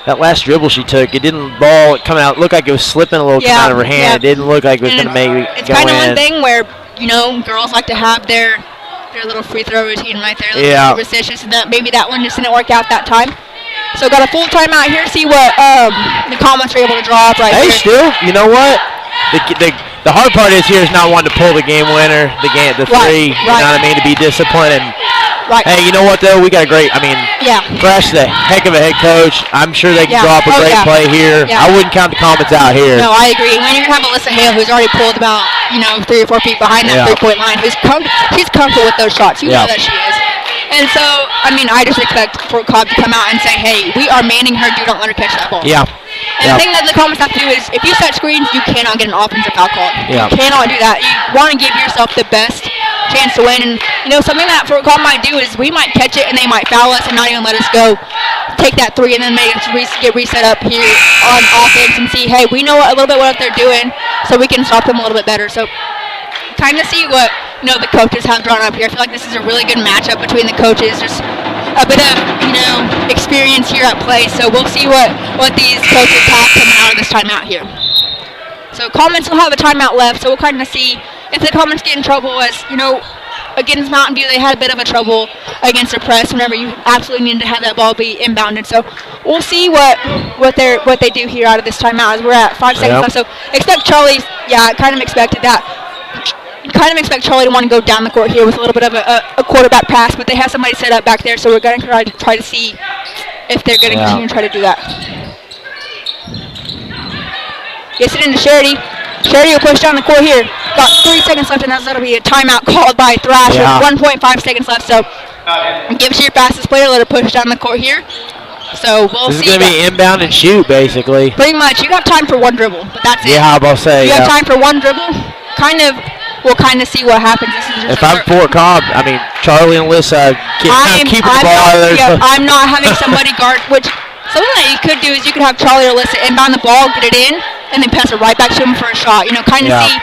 That last dribble she took, it didn't ball coming out. It looked like it was slipping a little coming out of her hand. It didn't look like it was going to make it It's kind of one thing where, girls like to have their little free throw routine right there. Little superstitious, and that maybe that one just didn't work out that time. So got a full timeout here. See what the comments are able to draw up right here. Still, you know what? The hard part is here is not wanting to pull the game winner, the three. You know what I mean? To be disciplined and. Hey, you know what though? We got a great. Fresh, the heck of a head coach. I'm sure they can draw up a great play here. I wouldn't count the comments out here. No, I agree. When you have Alyssa Hale, who's already pulled about 3 or 4 feet behind that 3-point line, she's comfortable with those shots. You know that she is. And so, I just expect for Cobb to come out and say, hey, we are manning her, don't let her catch that ball. Yeah. And the thing that the comments have to do is, if you set screens, you cannot get an offensive foul call. You cannot do that. You want to give yourself the best chance to win. And, something that Fort Cobb might do is we might catch it and they might foul us and not even let us go take that 3 and then maybe get reset up here on offense and see, hey, we know a little bit what they're doing, so we can stop them a little bit better. So kind of see what the coaches have drawn up here. I feel like this is a really good matchup between the coaches. There's a bit of experience here at play, so we'll see what these coaches have coming out of this timeout here. So Coleman still have a timeout left, so we'll kind of see if the Coleman's get in trouble. As against Mountain View, they had a bit of a trouble against the press whenever you absolutely needed to have that ball be inbounded. So we'll see what they do here out of this timeout as we're at 5 seconds left. So expect Charlie. Kind of expected that. Kind of expect Charlie to want to go down the court here with a little bit of a quarterback pass, but they have somebody set up back there, so we're going to try to see if they're going to continue to try to do that. Gets it into Charity. Charity will push down the court here. Got 3 seconds left, and that'll be a timeout called by Thrash with 1.5 seconds left. So give it to your fastest player. Let her push down the court here. So we'll see. This is going to be inbound and shoot, basically. Pretty much. You have time for one dribble, but that's it. Yeah, how about say? You have time for one dribble. We'll kind of see what happens. This is just if I'm Fort Cobb, Charlie and Alyssa keeping the ball out of there. I'm not having somebody guard, which something that you could do is you could have Charlie or Alyssa inbound the ball, get it in, and then pass it right back to him for a shot. Kind of see,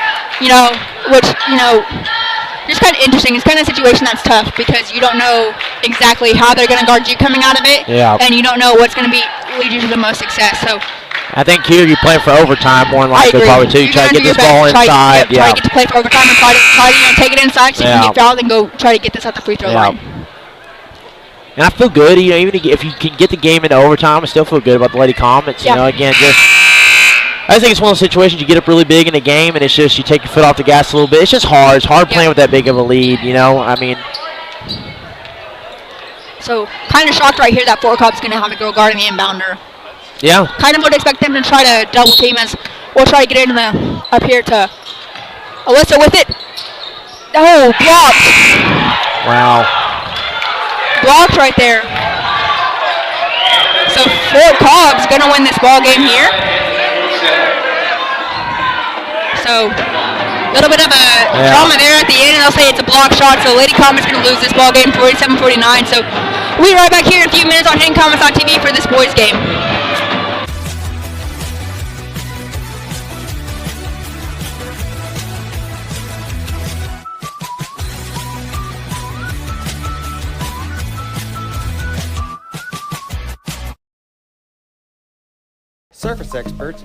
just kind of interesting. It's kind of a situation that's tough because you don't know exactly how they're going to guard you coming out of it, and you don't know what's going to lead you to the most success. So I think here you're playing for overtime more than I likely, agree. probably too. You're Try to gonna get do this your ball best. inside. Try to get to play for overtime and try to take it inside so you can get fouled and go try to get this at the free throw line. And I feel good, even if you can get the game into overtime, I still feel good about the Lady Comets. You know, again, I think it's one of those situations you get up really big in a game, and it's just you take your foot off the gas a little bit. It's just hard. It's hard playing with that big of a lead, you know. I mean. So, kind of shocked right here that Fort Cobb's going to have a girl guarding the inbounder. Yeah. Kind of would expect them to try to double team us or try to get into the up here to Alyssa with it. Oh, blocked. Wow. Blocked right there. So Fort Cobb's going to win this ball game here. So a little bit of a drama there at the end, and they'll say it's a block shot. So Lady Comets going to lose this ball game 47-49. So we'll be right back here in a few minutes on HintonComets.tv for this boys game. Surface experts